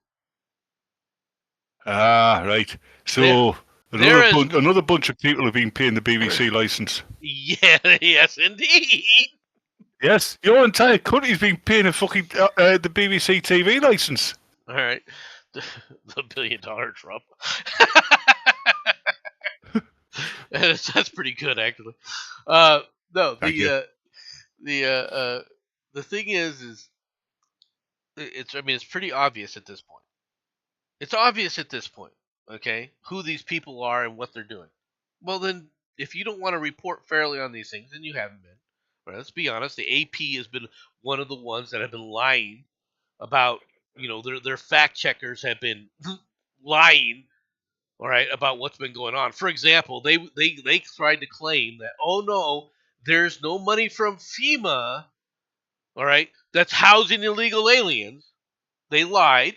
Ah, right. So another bunch of people have been paying the BBC license. Yeah, yes, indeed. Yes, your entire country's been paying a fucking the BBC TV license. All right. The $1 billion Trump. That's pretty good, actually. No, Thank you. the thing is it's I mean it's pretty obvious at this point. It's obvious at this point, okay, who these people are and what they're doing. Well, then, if you don't want to report fairly on these things, then you haven't been. Right, let's be honest. The AP has been one of the ones that have been lying about, their fact checkers have been lying, all right, about what's been going on. For example, they tried to claim that, oh no, there's no money from FEMA, all right, that's housing illegal aliens. They lied.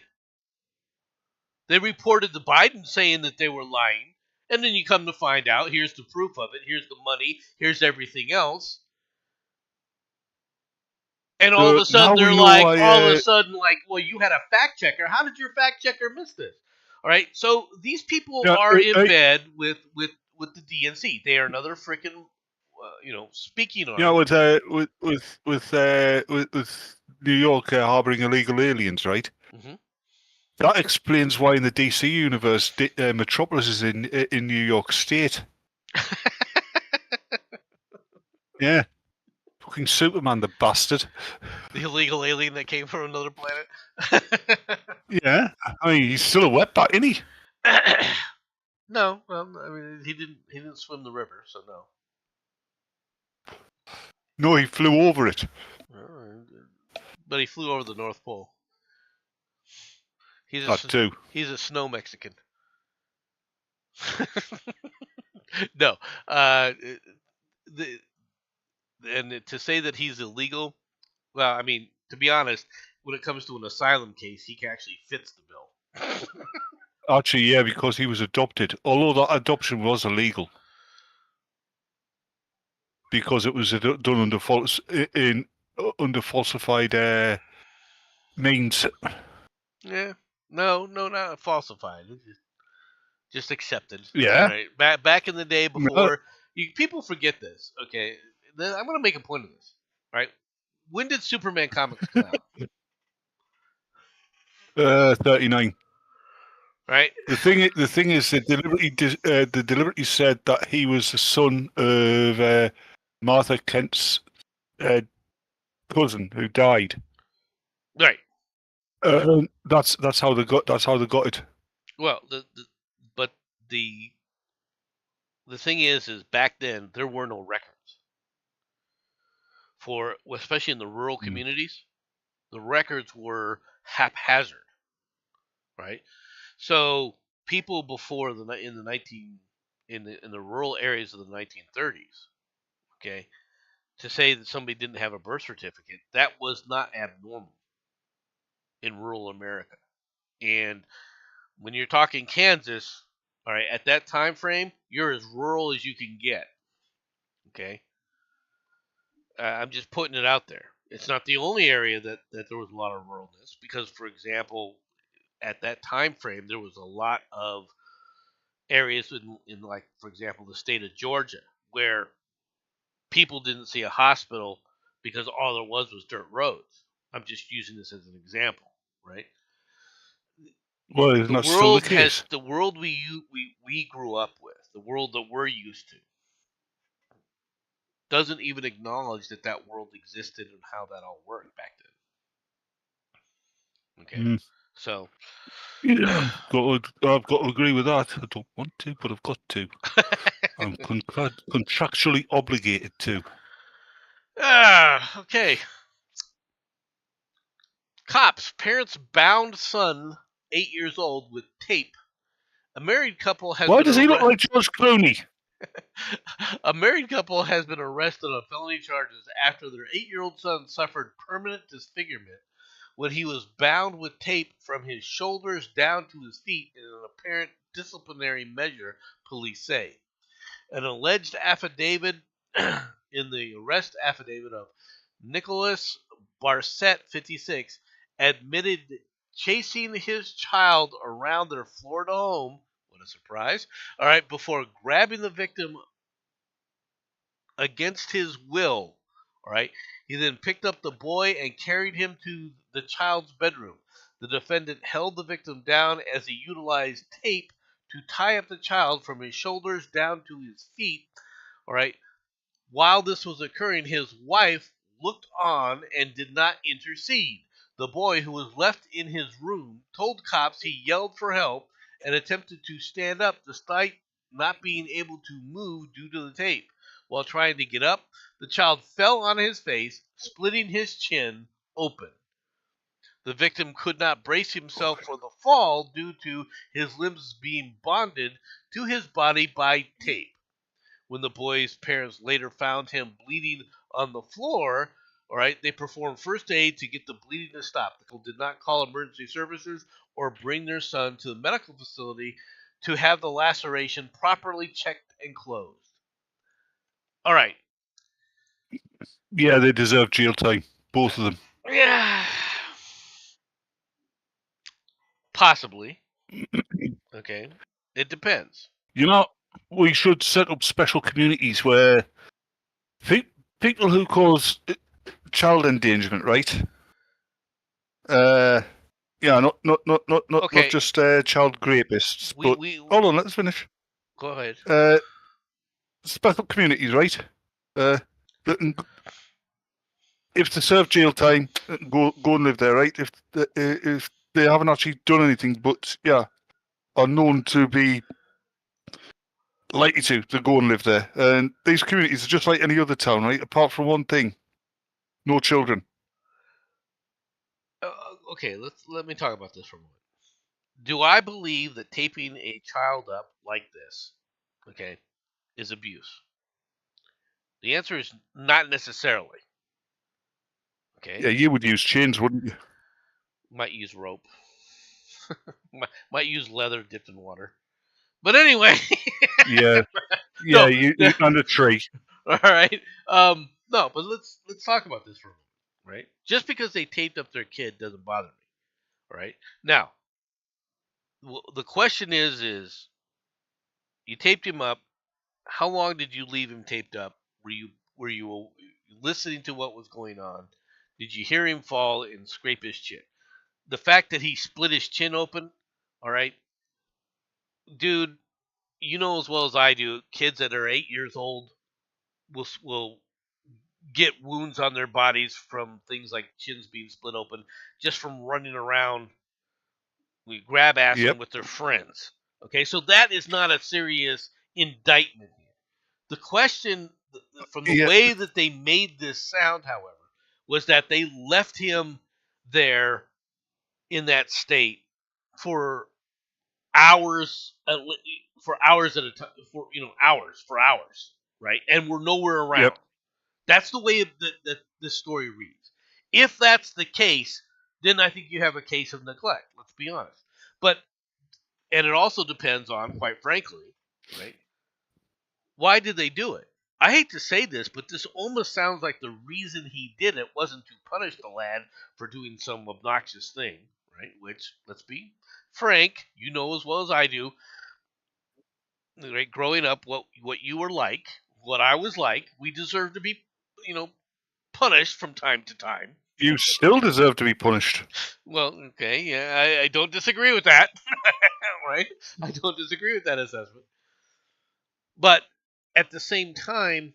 They reported to Biden saying that they were lying. And then you come to find out, here's the proof of it, here's the money, here's everything else. And all of a sudden Now they're we know like, why. well, you had a fact checker. How did your fact checker miss this? All right. So these people Yeah, are in bed with the DNC. They are another freaking, speaking arm. with New York harboring illegal aliens, right? Mm-hmm. That explains why in the DC universe, Metropolis is in New York State. Yeah, fucking Superman, the bastard. The illegal alien that came from another planet. Yeah, I mean he's still a wetback, isn't he? No, well, I mean he didn't swim the river, so no. No, he flew over it. But he flew over the North Pole. That too. He's a snow Mexican. No, and to say that he's illegal, well, I mean, to be honest, when it comes to an asylum case, he actually fits the bill. Actually, yeah, because he was adopted. Although that adoption was illegal. Because it was done under falsified means. Yeah, no, not falsified. Just accepted. Yeah. Right. Back in the day before, people forget this. Okay, I'm going to make a point of this. Right. When did Superman comics come out? 39. Right. The thing is, they deliberately said that he was the son of Martha Kent's cousin who died. Right. That's how they got it. Well, but the thing is back then there were no records for, especially in the rural communities. The records were haphazard, right? So people before in the rural areas of the 1930s, okay, to say that somebody didn't have a birth certificate, that was not abnormal in rural America. And when you're talking Kansas, all right, at that time frame, you're as rural as you can get. Okay, I'm just putting it out there. It's not the only area that there was a lot of ruralness, because, for example, at that time frame, there was a lot of areas in like, for example, the state of Georgia, where people didn't see a hospital because all there was dirt roads. I'm just using this as an example, right? Well, isn't that still the case? The world we grew up with, the world that we're used to, doesn't even acknowledge that world existed and how that all worked back then. Okay, so yeah, I've got to agree with that. I don't want to, but I've got to. I'm contractually obligated to. Okay. Cops, parents bound son 8 years old with tape. A married couple has Why been does he look like George Clooney? A married couple has been arrested on felony charges after their 8-year-old son suffered permanent disfigurement when he was bound with tape from his shoulders down to his feet in an apparent disciplinary measure, police say. An alleged affidavit in the arrest affidavit of Nicholas Barcett, 56, admitted chasing his child around their Florida home. What a surprise. All right, before grabbing the victim against his will. All right. He then picked up the boy and carried him to the child's bedroom. The defendant held the victim down as he utilized tape to tie up the child from his shoulders down to his feet. All right. While this was occurring, his wife looked on and did not intercede. The boy, who was left in his room, told cops he yelled for help and attempted to stand up despite not being able to move due to the tape. While trying to get up, the child fell on his face, splitting his chin open. The victim could not brace himself for the fall due to his limbs being bonded to his body by tape. When the boy's parents later found him bleeding on the floor, all right, they performed first aid to get the bleeding to stop. The couple did not call emergency services or bring their son to the medical facility to have the laceration properly checked and closed. All right. Yeah, they deserve jail time, both of them. Yeah. Possibly. Okay. It depends. You know, we should set up special communities where people who cause child endangerment, right? Yeah, not Okay. just child rapists. But hold on, let's finish. Go ahead. Special communities, right? That can, if they serve jail time, go and live there, right? If they haven't actually done anything, but yeah, are known to be likely to go and live there. And these communities are just like any other town, right? Apart from one thing: no children. Okay, let me talk about this for a moment. Do I believe that taping a child up like this, okay, is abuse? The answer is not necessarily. Okay. Yeah, you would use chains, wouldn't you? Might use rope. might use leather dipped in water. But anyway. Yeah. No, you on a tree. All right. No, but let's talk about this for a moment, right? Just because they taped up their kid doesn't bother me. All right. Now, the question is you taped him up. How long did you leave him taped up? Were you listening to what was going on? Did you hear him fall and scrape his chin? The fact that he split his chin open, all right, dude, you know as well as I do, kids that are 8 years old will get wounds on their bodies from things like chins being split open just from running around, we grab assing with their friends. Okay, so that is not a serious indictment here. The question, from the way that they made this sound, however, was that they left him there in that state for hours, for hours at a time, for hours, right? And we're nowhere around. Yep. That's the way that this story reads. If that's the case, then I think you have a case of neglect. Let's be honest. And it also depends on, quite frankly, right? Why did they do it? I hate to say this, but this almost sounds like the reason he did it wasn't to punish the lad for doing some obnoxious thing, right? Which, let's be frank, you know as well as I do, right? Growing up, what you were like, what I was like, we deserve to be, punished from time to time. You still deserve to be punished. Well, okay, yeah, I don't disagree with that, right? I don't disagree with that assessment. But at the same time,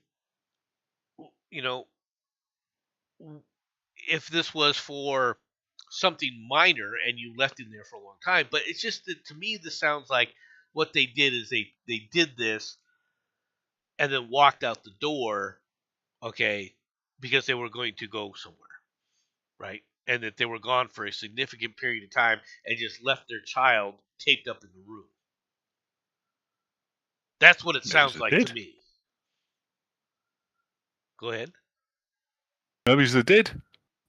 if this was for something minor and you left him there for a long time, but it's just that, to me, this sounds like what they did is they did this and then walked out the door, okay, because they were going to go somewhere, right? And that they were gone for a significant period of time and just left their child taped up in the room. That's what it sounds like to me. Go ahead. Maybe they did.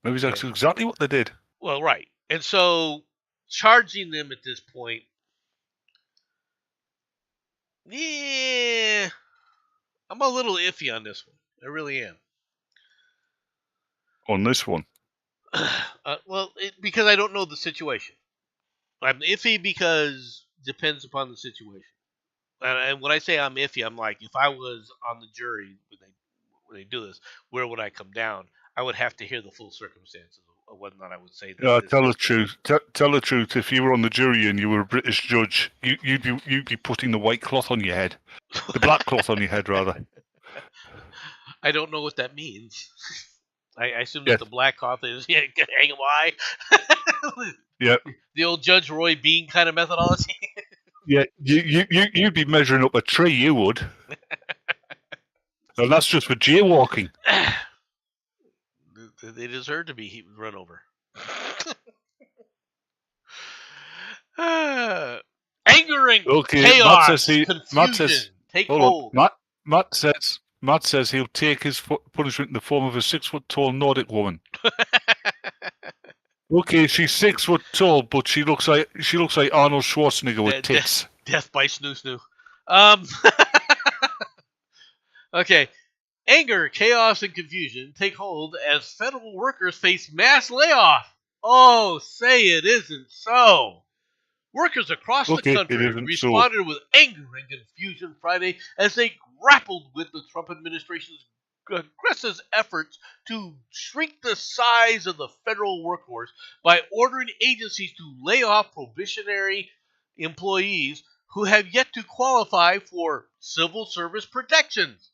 Maybe that's exactly what they did. Well, right. And so charging them at this point, yeah, I'm a little iffy on this one. I really am. On this one? Well, because I don't know the situation. I'm iffy because depends upon the situation. And when I say I'm iffy, I'm like, if I was on the jury when they do this, where would I come down? I would have to hear the full circumstances whether or not I would say that. Tell the truth. Tell the truth. If you were on the jury and you were a British judge, you'd be putting the white cloth on your head, the black cloth on your head, rather. I don't know what that means. I assume Yes. that the black cloth is hang him high. Yeah. The old Judge Roy Bean kind of methodology. Yeah, you'd be measuring up a tree, you would. And that's just for jaywalking. They deserve to be run over. Anger and chaos, confusion, take hold. Matt says he'll take his punishment in the form of a 6-foot-tall Nordic woman. Okay, she's 6 foot tall, but she looks like Arnold Schwarzenegger with tits. Death by snoo. Okay. Anger, chaos, and confusion take hold as federal workers face mass layoff. Oh, say it isn't so. Workers across the country responded with anger and confusion Friday as they grappled with the Trump administration's aggressive efforts to shrink the size of the federal workforce by ordering agencies to lay off probationary employees who have yet to qualify for civil service protections.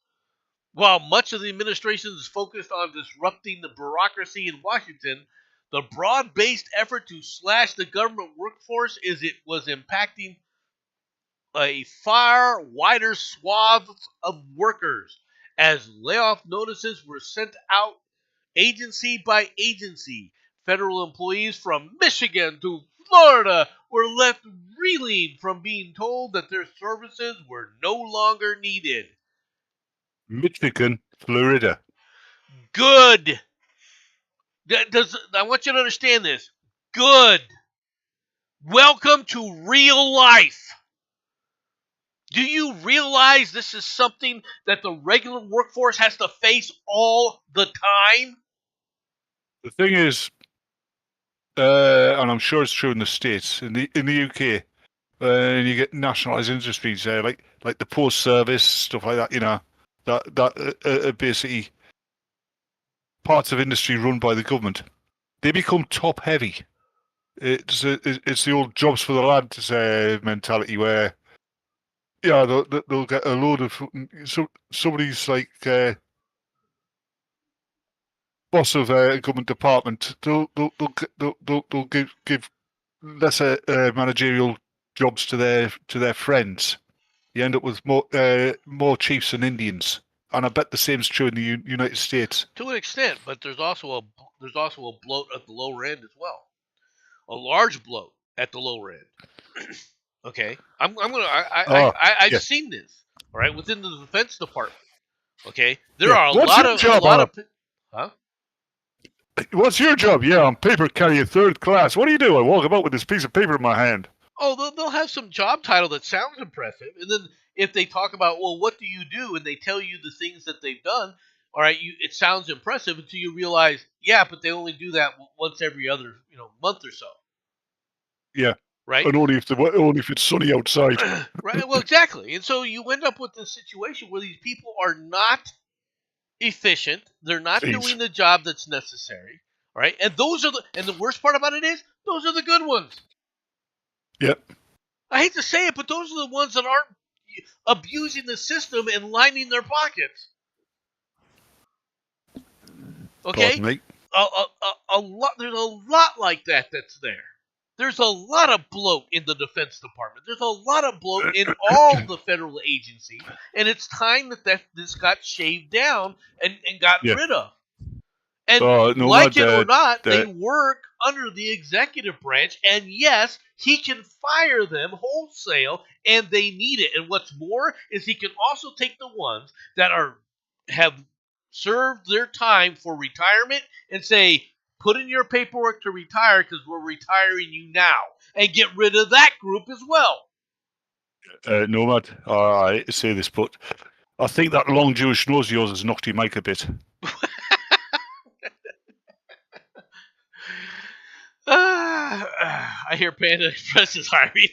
While much of the administration is focused on disrupting the bureaucracy in Washington, the broad-based effort to slash the government workforce was impacting a far wider swath of workers as layoff notices were sent out agency by agency. Federal employees from Michigan to Florida were left reeling from being told that their services were no longer needed. Michigan, Florida. Good. I want you to understand this. Good. Welcome to real life. Do you realize this is something that the regular workforce has to face all the time? The thing is, and I'm sure it's true in the States, in the UK, and you get nationalised industries there, like the post service stuff like that. You know, that basically parts of industry run by the government. They become top heavy. It's the old jobs for the lads mentality where, yeah, they'll get a load of somebody's like boss of a government department. They'll give lesser managerial jobs to their friends. You end up with more chiefs and Indians, and I bet the same's true in the United States. To an extent, but there's also a bloat at the lower end as well, a large bloat at the lower end. Okay, I've seen this. All right, within the Defense Department. Okay, there are a lot of huh? What's your job? Yeah, I'm paper carrier 3rd class. What do you do? I walk about with this piece of paper in my hand. Oh, they'll have some job title that sounds impressive, and then if they talk about, well, what do you do, and they tell you the things that they've done, all right, it sounds impressive until you realize, yeah, but they only do that once every other month or so. Yeah. Right. And only if it's sunny outside. Right. Well, exactly. And so you end up with this situation where these people are not efficient. They're not doing the job that's necessary. Right. And the worst part about it is those are the good ones. Yep. I hate to say it, but those are the ones that aren't abusing the system and lining their pockets. Okay. Pardon me. A lot. There's a lot like that's there. There's a lot of bloat in the Defense Department. There's a lot of bloat in all the federal agencies, and it's time that this got shaved down and got rid of. And like it or not, they work under the executive branch, and yes, he can fire them wholesale, and they need it. And what's more is he can also take the ones that have served their time for retirement and say, put in your paperwork to retire because we're retiring you now, and get rid of that group as well. Nomad, I hate to say this, but I think that long Jewish nose of yours has knocked your mic a bit. I hear Panda Express is hiring.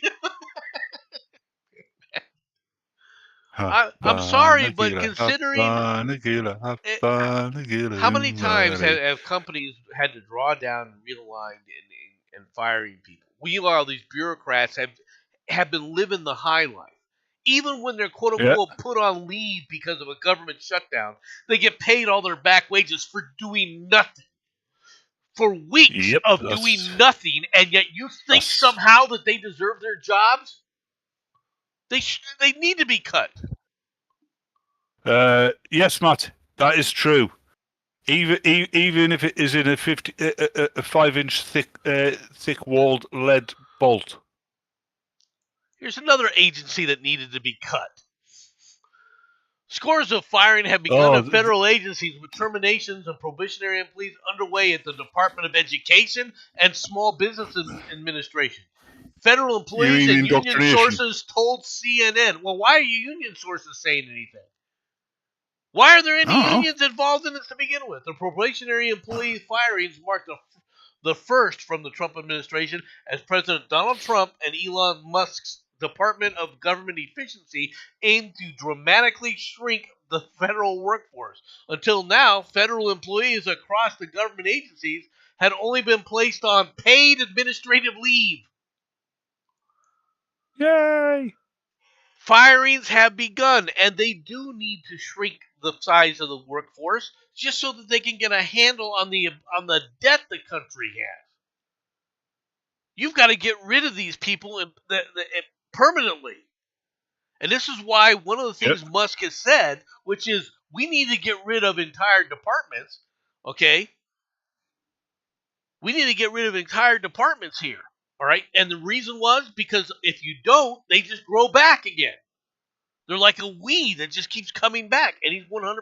I'm sorry, but considering how many times have companies had to draw down and realign and firing people? We all these bureaucrats have been living the high life. Even when they're quote unquote put on leave because of a government shutdown, they get paid all their back wages for doing nothing. For weeks of doing nothing, and yet you think somehow that they deserve their jobs? They need to be cut. Yes, Matt, that is true. Even if it is in a 5-inch thick walled lead bolt. Here's another agency that needed to be cut. Scores of firing have begun at federal agencies, with terminations and probationary employees underway at the Department of Education and Small Business Administration. Federal employees and union sources told CNN. Well, why are union sources saying anything? Why are there any unions involved in this to begin with? The probationary employee firings marked the first from the Trump administration, as President Donald Trump and Elon Musk's Department of Government Efficiency aimed to dramatically shrink the federal workforce. Until now, federal employees across the government agencies had only been placed on paid administrative leave. Yay! Firings have begun, and they do need to shrink the size of the workforce just so that they can get a handle on the debt the country has. You've got to get rid of these people permanently. And this is why one of the things Musk has said, which is we need to get rid of entire departments, okay? We need to get rid of entire departments here, all right? And the reason was because if you don't, they just grow back again. They're like a weed that just keeps coming back, and he's 100%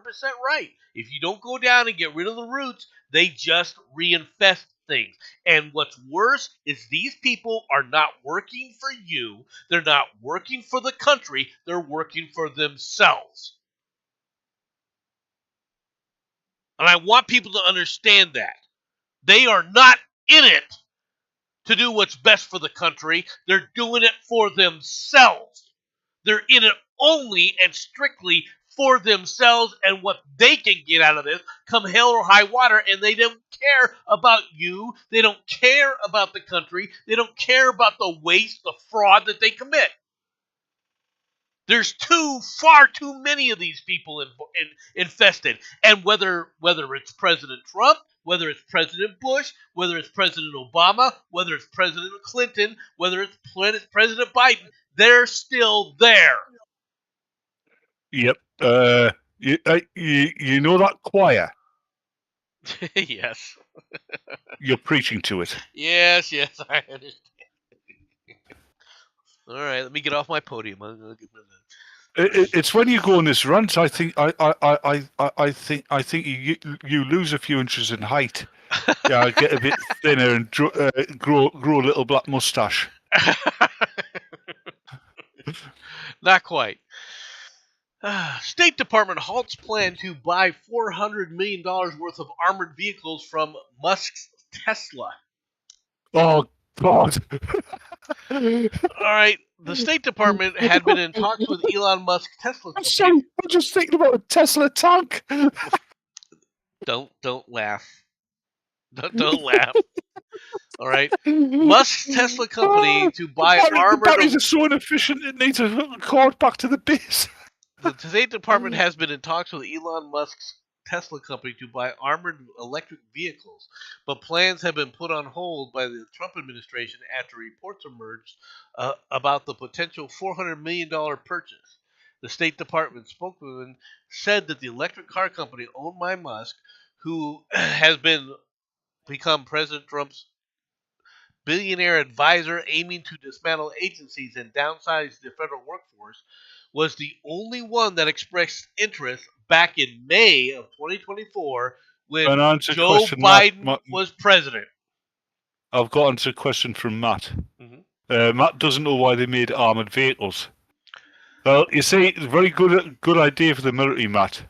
right. If you don't go down and get rid of the roots, they just reinfest things. And what's worse is these people are not working for you. They're not working for the country. They're working for themselves. And I want people to understand that. They are not in it to do what's best for the country. They're doing it for themselves. They're in it only and strictly for themselves and what they can get out of this come hell or high water, and they don't care about you. They don't care about the country. They don't care about the waste, the fraud that they commit. There's far too many of these people infested. And whether it's President Trump, whether it's President Bush, whether it's President Obama, whether it's President Clinton, whether it's President Biden, they're still there. Yep. You know that choir? Yes. You're preaching to it. Yes, I understand. All right, let me get off my podium. I'm gonna get rid of that. It's when you go on this rant, I think you lose a few inches in height. Yeah, get a bit thinner and grow a little black mustache. Not quite. State Department halts plan to buy $400 million worth of armored vehicles from Musk's Tesla. Oh, God. All right. The State Department had been in talks with Elon Musk's Tesla company. I'm sorry. I'm just thinking about a Tesla tank. Don't laugh. Don't laugh. All right. Musk's Tesla company to buy armored... The batteries are so inefficient it needs a cord back to the base. The State Department has been in talks with Elon Musk's Tesla company to buy armored electric vehicles, but plans have been put on hold by the Trump administration after reports emerged about the potential $400 million purchase. The State Department spokesman said that the electric car company owned by Musk, who has become President Trump's billionaire advisor aiming to dismantle agencies and downsize the federal workforce, was the only one that expressed interest back in May of 2024 when Joe Biden was president. I've got answer a question from Matt. Mm-hmm. Matt doesn't know why they made armored vehicles. Well, you see, it's a very good idea for the military, Matt.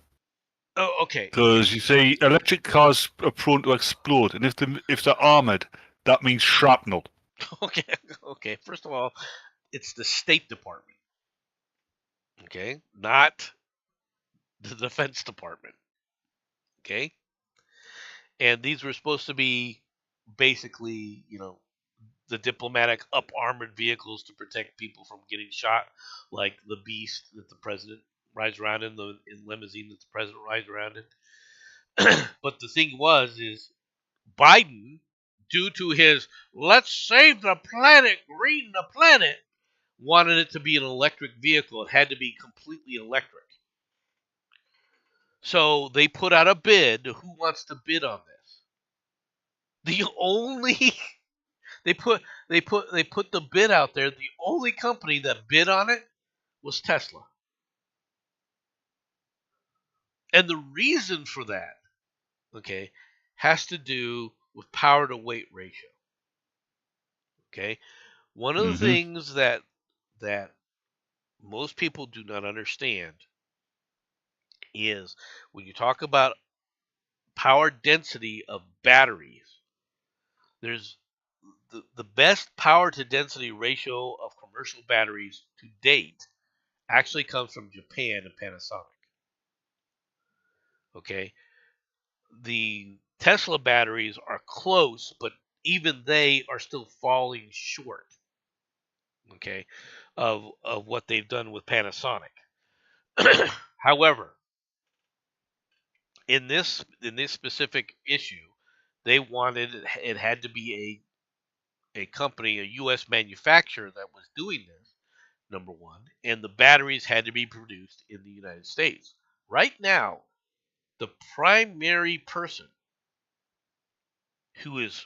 Oh, okay. Because you see, electric cars are prone to explode, and if they're armored, that means shrapnel. Okay. First of all, it's the State Department. Okay, not the Defense Department. Okay, and these were supposed to be basically, the diplomatic up armored vehicles to protect people from getting shot, like the Beast that the president rides around in, the limousine that the president rides around in. But the thing is Biden, due to his "let's save the planet, green the planet," wanted it to be an electric vehicle. It had to be completely electric. So they put out a bid. Who wants to bid on this? The only they put the bid out there. The only company that bid on it was Tesla. And the reason for that, okay, has to do with power to weight ratio. Okay? One of the Mm-hmm. things that most people do not understand is when you talk about power density of batteries, there's the best power to density ratio of commercial batteries to date actually comes from Japan and Panasonic. Okay? The Tesla batteries are close, but even they are still falling short, okay, of what they've done with Panasonic. However, in this specific issue, they wanted it had to be a company, a U.S. manufacturer that was doing this. Number one, and the batteries had to be produced in the United States. Right now, the primary person who is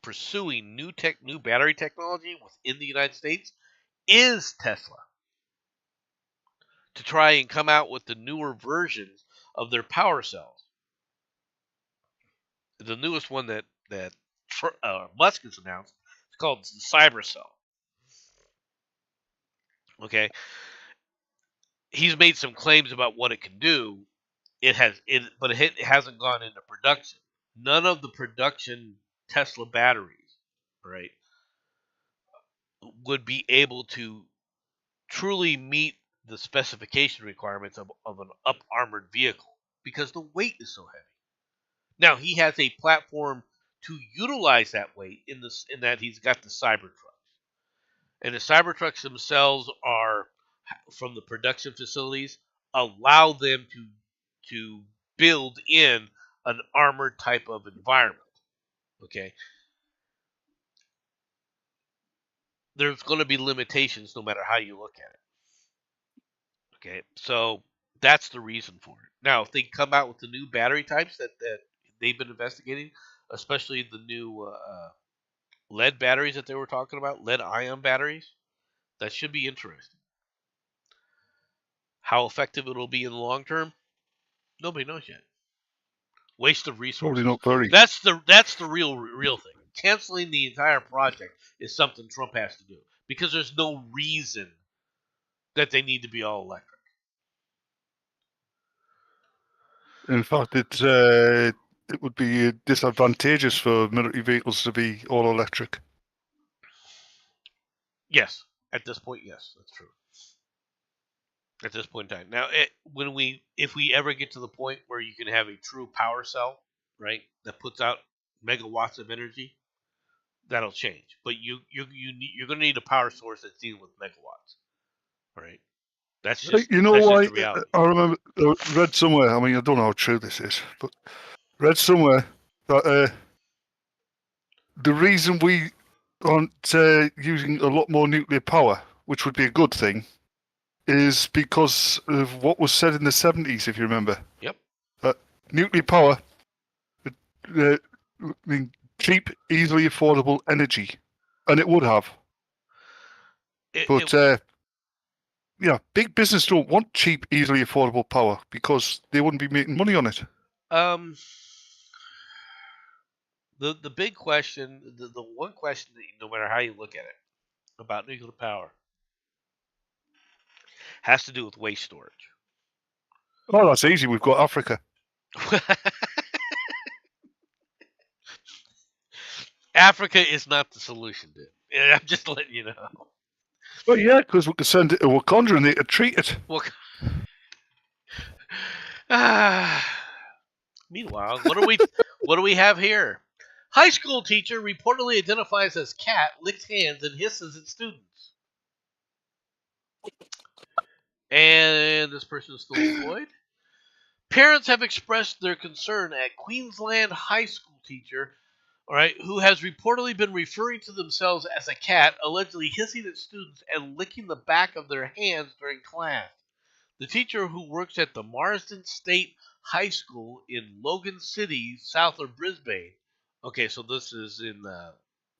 pursuing new battery technology within the United States is Tesla, to try and come out with the newer versions of their power cells. The newest one that Musk has announced is called the Cybercell. Okay, he's made some claims about what it can do. But it hasn't gone into production. None of the production Tesla batteries, right, would be able to truly meet the specification requirements of an up armored vehicle because the weight is so heavy. Now he has a platform to utilize that weight in that he's got the Cybertrucks, and the Cybertrucks themselves are from the production facilities allow them to build in an armored type of environment. Okay, there's going to be limitations no matter how you look at it. Okay, so that's the reason for it. Now, if they come out with the new battery types that they've been investigating, especially the new lead batteries that they were talking about, lead ion batteries, that should be interesting. How effective it'll be in the long term, nobody knows yet. Waste of Probably resources. not very. That's the real thing. Canceling the entire project is something Trump has to do because there's no reason that they need to be all electric. In fact, it would be disadvantageous for military vehicles to be all electric. Yes, at this point, yes, that's true. At this point in time, now, if we ever get to the point where you can have a true power cell, right, that puts out megawatts of energy, that'll change. But you're going to need a power source that's dealing with megawatts, right? That's just You know that's just why? the reality. I remember read somewhere. I mean, I don't know how true this is, but read somewhere that the reason we aren't using a lot more nuclear power, which would be a good thing, is because of what was said in the 70s, if you remember. Yep. Nuclear power, I mean, cheap, easily affordable energy, and it would have. But yeah, big business don't want cheap, easily affordable power because they wouldn't be making money on it. The big question, the one question that no matter how you look at it about nuclear power has to do with waste storage. Oh, that's easy. We've got Africa. Africa is not the solution, dude. I'm just letting you know. Well, yeah, because we could send it to Wakanda and they could treat it. Well, meanwhile, what do we have here? High school teacher reportedly identifies as cat, licks hands, and hisses at students. And this person is still employed. Parents have expressed their concern at Queensland high school teacher, all right, who has reportedly been referring to themselves as a cat, allegedly hissing at students and licking the back of their hands during class. The teacher, who works at the Marsden State High School in Logan City, south of Brisbane. Okay, so this is in down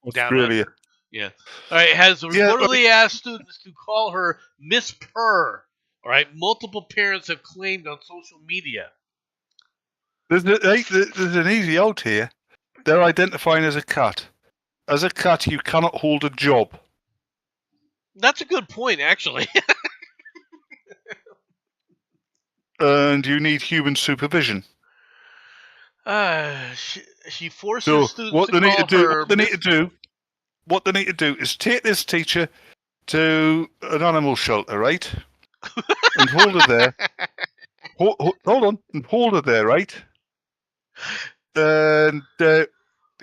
Australia. under. Yeah. All right, has reportedly asked students to call her Miss Purr. All right, multiple parents have claimed on social media. There's an easy out here. They're identifying as a cat. As a cat, you cannot hold a job. That's a good point, actually. And you need human supervision. She forces So students what to they need to call do, her what they need to do is take this teacher to an animal shelter, right? And hold her there. Hold on, and hold her there, right? And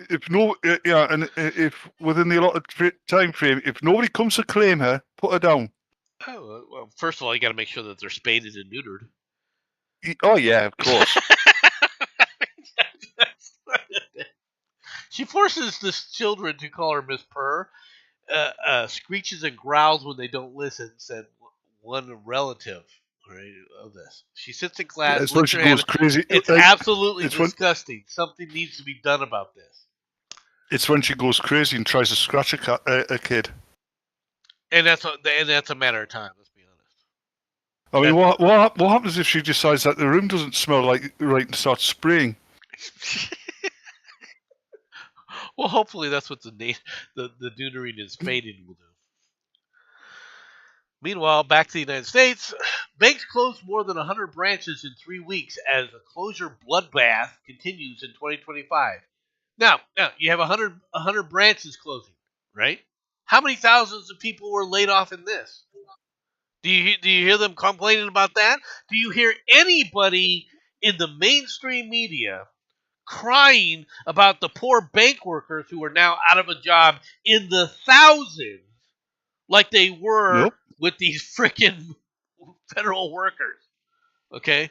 if within the allotted time frame, if nobody comes to claim her, put her down. Oh, well, first of all, you got to make sure that they're spaded and neutered. Oh yeah, of course. She forces the children to call her Miss Purr, screeches and growls when they don't listen, said one relative, right, of this. She sits in class, That's when licks she her goes hand. crazy. It's absolutely disgusting. Something needs to be done about this. It's when she goes crazy and tries to scratch a kid. And that's a matter of time. Let's be honest. I mean, what happens if she decides that the room doesn't smell like right and starts spraying? Well, hopefully that's what the neutering and spading will do. Meanwhile, back to the United States, banks closed more than 100 branches in 3 weeks as a closure bloodbath continues in 2025. Now you have 100 branches closing, right? How many thousands of people were laid off in this? Do you hear them complaining about that? Do you hear anybody in the mainstream media crying about the poor bank workers who are now out of a job in the thousands, like they were with these freaking federal workers? Okay?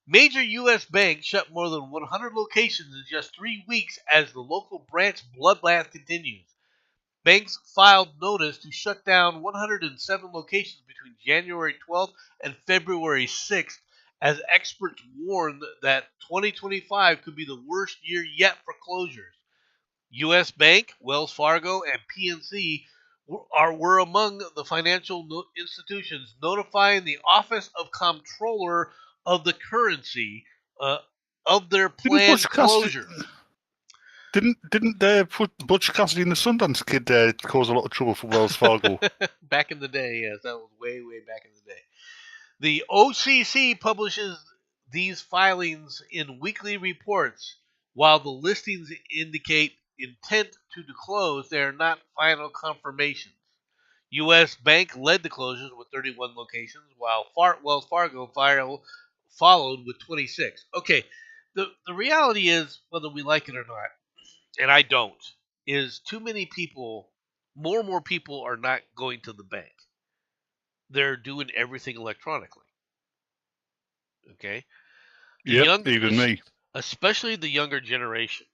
Major U.S. banks shut more than 100 locations in just 3 weeks as the local branch bloodbath continues. Banks filed notice to shut down 107 locations between January 12th and February 6th, as experts warned that 2025 could be the worst year yet for closures. U.S. Bank, Wells Fargo, and PNC were among the financial institutions notifying the Office of Comptroller of the Currency of their planned closure. Didn't put Butch Cassidy and the Sundance Kid cause a lot of trouble for Wells Fargo? Back in the day, yes, that was way back in the day. The OCC publishes these filings in weekly reports. While the listings indicate intent to close, they are not final confirmations. U.S. Bank led the closures with 31 locations, while Wells Fargo followed with 26. Okay, the reality is, whether we like it or not, and I don't, is too many people, more and more people are not going to the bank. They're doing everything electronically. Okay? Even me. Especially the younger generation.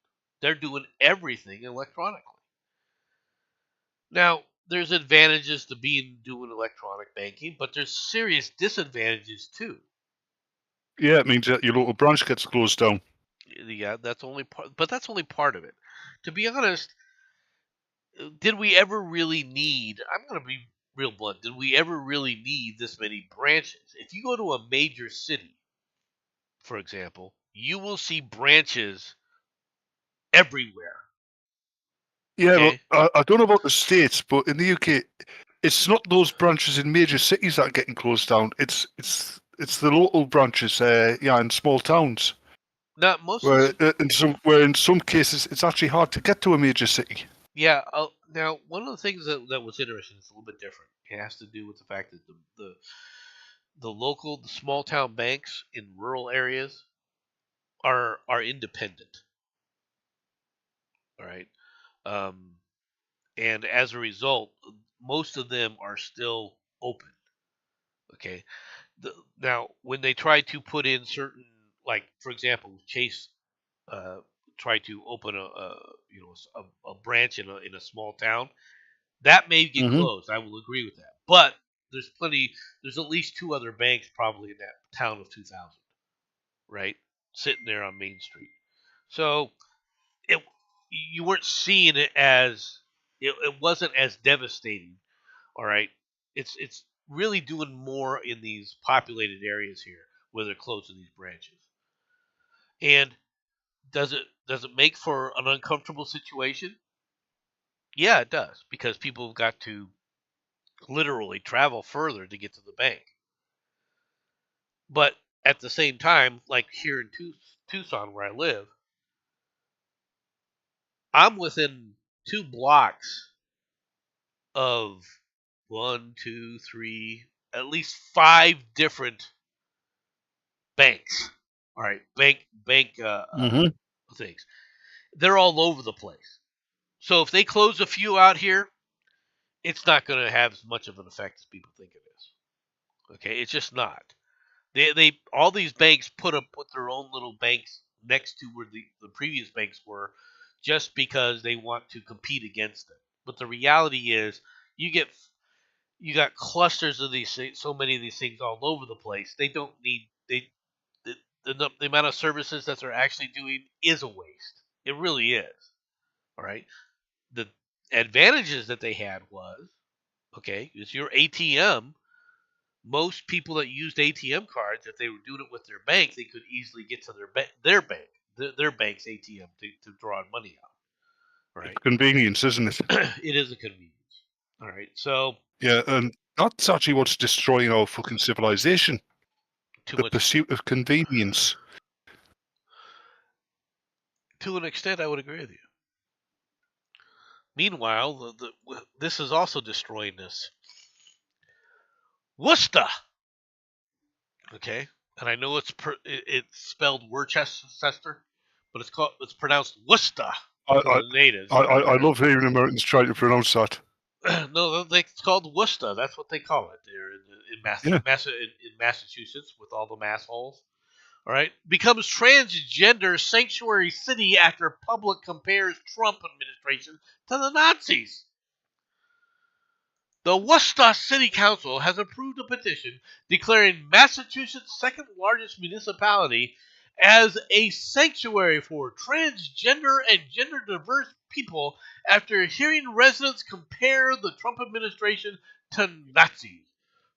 They're doing everything electronically. Now, there's advantages to doing electronic banking, but there's serious disadvantages too. Yeah, it means that your local branch gets closed down. Yeah, that's only part of it. To be honest, did we ever really need, I'm going to be real blunt, did we ever really need this many branches? If you go to a major city, for example, you will see branches everywhere. Yeah, okay? Well, I don't know about the States, but in the UK, it's not those branches in major cities that are getting closed down. It's the local branches, in small towns. Not most. Where in some cases, it's actually hard to get to a major city. Yeah, Now, one of the things that was interesting is a little bit different. It has to do with the fact that the small town banks in rural areas are independent. All right, um, and as a result, most of them are still open. Okay, now when they try to put in certain, like for example, Chase uh, tried to open a branch in a small town, that may get Mm-hmm. closed. I will agree with that. But there's plenty. There's at least two other banks probably in that town of 2,000, right, sitting there on Main Street. So it you weren't seeing it as it wasn't as devastating. All right, it's really doing more in these populated areas here where they're closing these branches. And does it make for an uncomfortable situation? Yeah, it does because people have got to literally travel further to get to the bank. But at the same time, like here in Tucson where I live, I'm within 2 blocks of one, two, three, at least 5 different banks. All right, Mm-hmm. things. They're all over the place. So if they close a few out here, it's not going to have as much of an effect as people think it is. Okay, it's just not. They all these banks put their own little banks next to where the previous banks were, just because they want to compete against them. But the reality is, you get you got clusters of these things, so many of these things all over the place. They don't need the amount of services that they're actually doing is a waste. It really is. All right. The advantages that they had was, okay, is your ATM. Most people that used ATM cards, if they were doing it with their bank, they could easily get to their bank's ATM to draw money out. It's Right? convenience, isn't it? It is a convenience. All right. So Yeah, and that's actually what's destroying our fucking civilization. too The much pursuit of convenience. to an extent, I would agree with you. Meanwhile, this is also destroying us. Worcester. Okay, and I know it's spelled Worcester, but it's pronounced Worcester I, to I, the natives. I love hearing Americans try to pronounce that. No, it's called Worcester. That's what they call it there Yeah. in Massachusetts with all the mass holes. All right, becomes transgender sanctuary city after public compares Trump administration to the Nazis. The Worcester City Council has approved a petition declaring Massachusetts' second largest municipality as a sanctuary for transgender and gender diverse people after hearing residents compare the Trump administration to Nazis.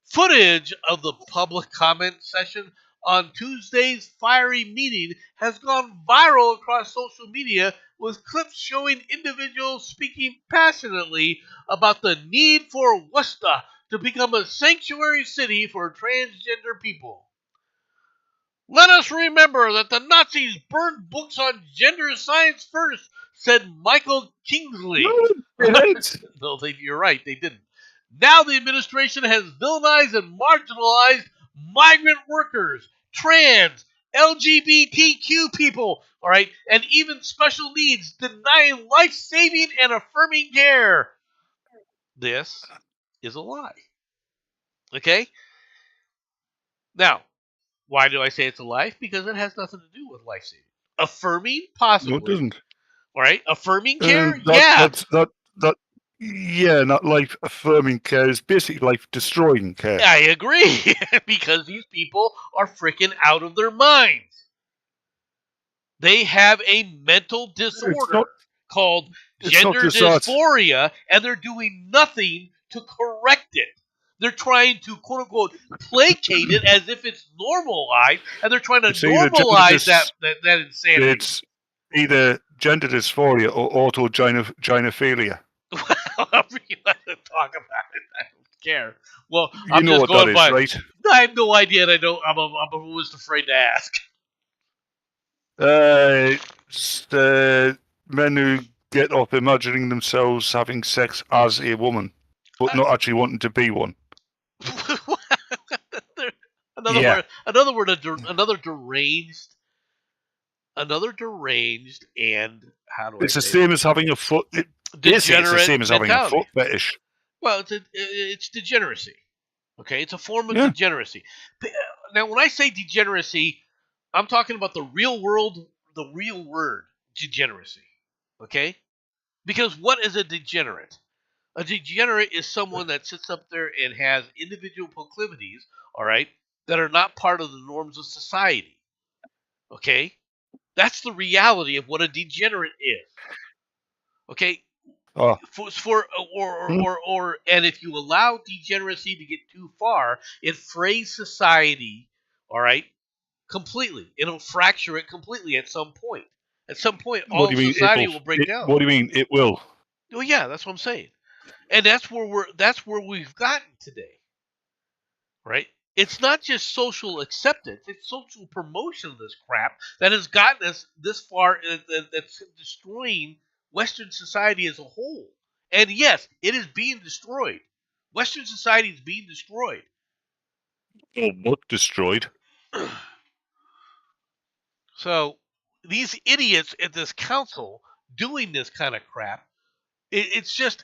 Footage of the public comment session on Tuesday's fiery meeting has gone viral across social media, with clips showing individuals speaking passionately about the need for Worcester to become a sanctuary city for transgender people. Let us remember that the Nazis burned books on gender science first, said Michael Kingsley. No, you're right, they didn't. Now the administration has villainized and marginalized migrant workers, trans, LGBTQ people, all right, and even special needs, denying life-saving and affirming care. This is a lie. Okay? Now, why do I say it's a lie? Because it has nothing to do with life-saving. Affirming, No, it possibly. doesn't. All right? Affirming care? Yeah, not life affirming care. It's basically life destroying care. I agree. Because these people are freaking out of their minds. They have a mental disorder called gender dysphoria, and they're doing nothing to correct it. They're trying to, quote unquote, placate it as if it's normalized, and they're trying to normalize that insanity. It's either gender dysphoria or autogynephilia. However you want to talk about it, I don't care. Well, you know what that is, right? I have no idea, and I'm almost afraid to ask. It's the men who get off imagining themselves having sex as a woman, but not actually wanting to be one. Another Yeah. word, another deranged, and how do I It's the say same as having a foot. Basically, it's the degenerate same as having a mentality. foot fetish. Well, it's degeneracy. Okay, it's a form of Yeah. degeneracy. Now, when I say degeneracy, I'm talking about the real word degeneracy. Okay, because what is a degenerate? A degenerate is someone that sits up there and has individual proclivities, all right, that are not part of the norms of society. Okay, that's the reality of what a degenerate is. Okay, Oh. And if you allow degeneracy to get too far, it frays society, all right, completely. It'll fracture it completely at some point. At some point, What all do you mean? society will break down. What do you mean? It will. Well, yeah, that's what I'm saying, and that's where we've gotten today, right? It's not just social acceptance; it's social promotion of this crap that has gotten us this far. That's destroying Western society as a whole. And yes, it is being destroyed. Western society is being destroyed. Oh, what destroyed? So these idiots at this council doing this kind of crap, it just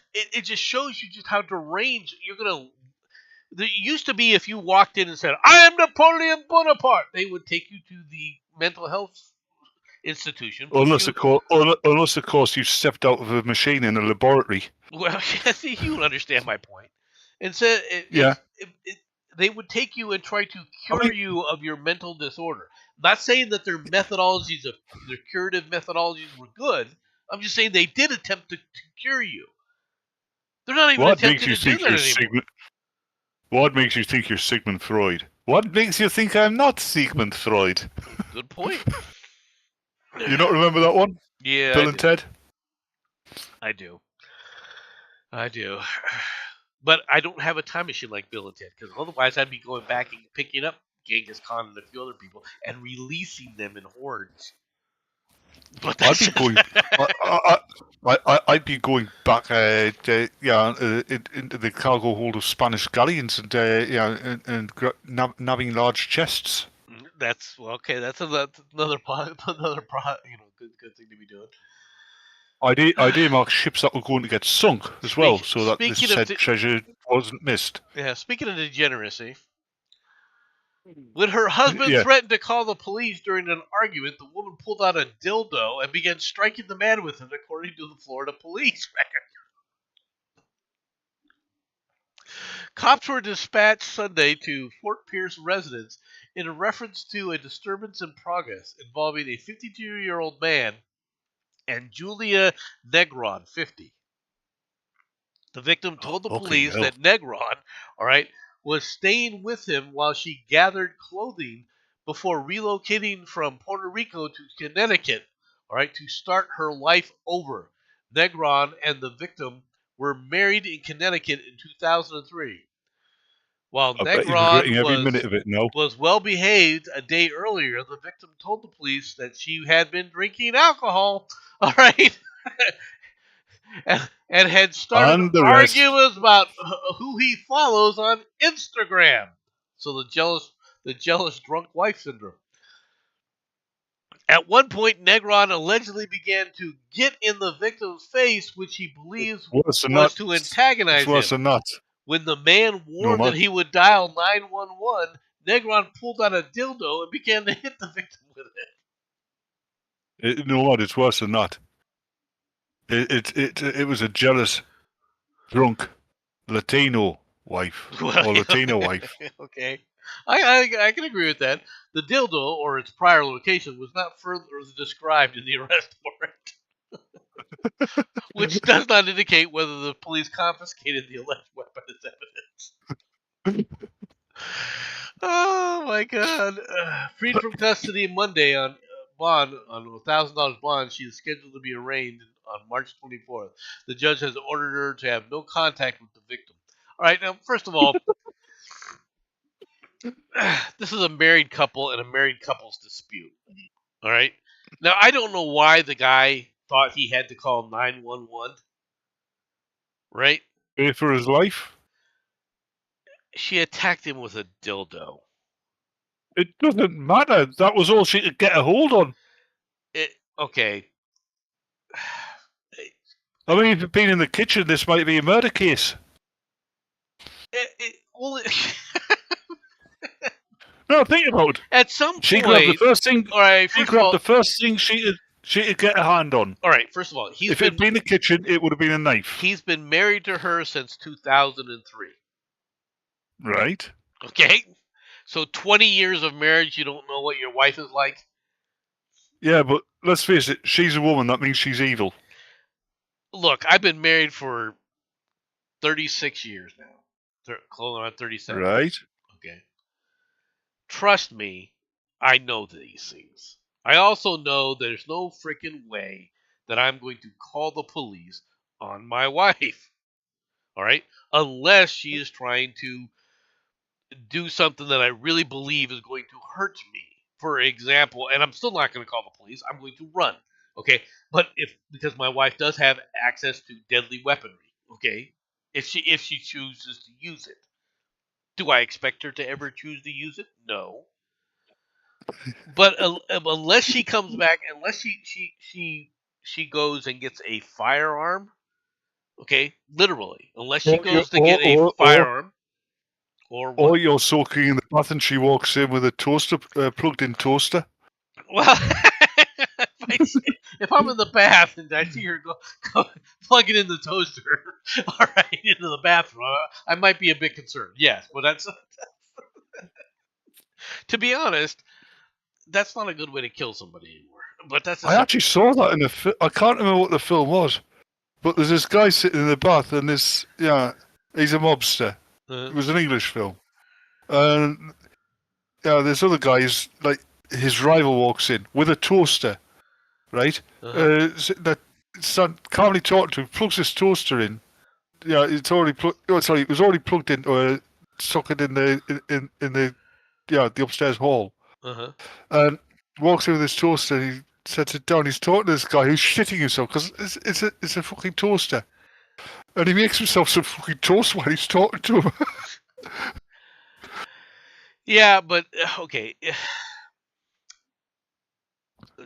shows you just how deranged you're gonna. It used to be if you walked in and said, "I am Napoleon Bonaparte," they would take you to the mental health institution. Unless of course you stepped out of a machine in a laboratory. Well, see, you understand my point. And so Yeah. they would take you and try to cure you of your mental disorder. Not saying that their curative methodologies were good. I'm just saying they did attempt to cure you. They're not even attempting to do that anymore. What makes you think you're Sigmund Freud? What makes you think I'm not Sigmund Freud? Good point. You not remember that one? Yeah, Bill and Ted? I do. But I don't have a time machine like Bill and Ted, because otherwise I'd be going back and picking up Genghis Khan and a few other people and releasing them in hordes. But I'd be going. I'd be going back, into the cargo hold of Spanish galleons and nabbing large chests. That's okay. That's another good thing to be doing. I'd earmark ships that were going to get sunk as well, so that this said treasure wasn't missed. Yeah. Speaking of degeneracy, when her husband threatened to call the police during an argument, the woman pulled out a dildo and began striking the man with it, according to the Florida police record. Cops were dispatched Sunday to Fort Pierce residence in reference to a disturbance in progress involving a 52-year-old man and Julia Negron, 50. The victim told the police that Negron, all right, was staying with him while she gathered clothing before relocating from Puerto Rico to Connecticut, all right, to start her life over. Negron and the victim were married in Connecticut in 2003. While Negron was well behaved a day earlier, the victim told the police that she had been drinking alcohol, all right, and had started arguments about who he follows on Instagram. So the jealous drunk wife syndrome. At one point, Negron allegedly began to get in the victim's face, which he believes was to antagonize him. When the man warned that he would dial 911, Negron pulled out a dildo and began to hit the victim with it. You know what? It's worse than that. It was a jealous, drunk Latino wife Latino wife. Okay, I can agree with that. The dildo or its prior location was not further described in the arrest warrant, which does not indicate whether the police confiscated the alleged weapon as evidence. Oh my God! Freed from custody Monday on $1,000 bond. She is scheduled to be arraigned on March 24th. The judge has ordered her to have no contact with the victim. All right, now first of all, this is a married couple and a married couple's dispute. All right, now I don't know why the guy thought he had to call 911, right? Pay for his life. She attacked him with a dildo. It doesn't matter. That was all she could get a hold on. Okay. I mean, if you'd been in the kitchen, this might be a murder case. Well, No, think about it. at some She point, grabbed the first thing. all right. She First of grabbed all, the first thing she could get a hand on. all right. First of all, If it'd been the kitchen, it would have been a knife. he's been married to her since 2003. Right. Okay, so 20 years of marriage, you don't know what your wife is like. Yeah, but let's face it. She's a woman. That means she's evil. Look, I've been married for 36 years now. Close on 37. Right. Okay. Trust me, I know these things. I also know there's no freaking way that I'm going to call the police on my wife. All right? Unless she is trying to do something that I really believe is going to hurt me. For example, and I'm still not going to call the police, I'm going to run. Okay? But because my wife does have access to deadly weaponry, okay? If she chooses to use it. Do I expect her to ever choose to use it? No. But unless she comes back, unless she goes and gets a firearm, okay, literally, unless she goes to get a firearm, or you're soaking in the bath and she walks in with a toaster, plugged-in toaster. Well, if I'm in the bath and I see her go plug it in the toaster, all right, into the bathroom, I might be a bit concerned. Yes, but that's to be honest, that's not a good way to kill somebody anymore. But that's I actually saw that in the I can't remember what the film was, but there's this guy sitting in the bath and he's a mobster. It was an English film. And this other guy is like, his rival walks in with a toaster, right? That can't really talk to him, plugs his toaster in. Yeah, it's already plugged. Oh, sorry, it was already plugged in or socket in the the upstairs hall. And walks in with his toaster. And he sets it down. He's talking to this guy who's shitting himself because it's a fucking toaster, and he makes himself some fucking toast while he's talking to him. Yeah, but okay.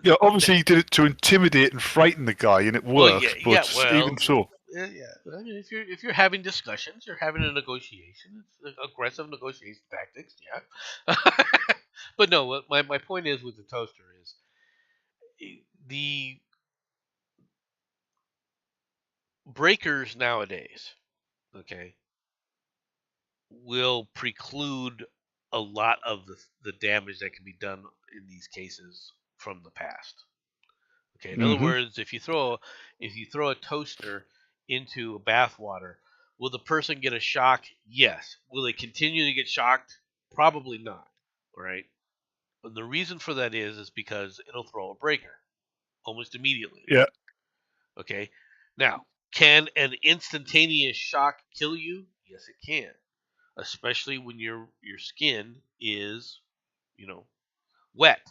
Yeah, obviously he did it to intimidate and frighten the guy, and it worked. Even so, yeah. I mean, if you're having discussions, you're having a negotiation. It's aggressive negotiation tactics. Yeah. But no, my point is with the toaster is the breakers nowadays, okay, will preclude a lot of the damage that can be done in these cases from the past. Okay, in other words, if you throw a toaster into a bath water, will the person get a shock? Yes. Will they continue to get shocked? Probably not. All right. And the reason for that is because it'll throw a breaker almost immediately. Yeah. Okay. Now, can an instantaneous shock kill you? Yes, it can. Especially when your skin is, wet,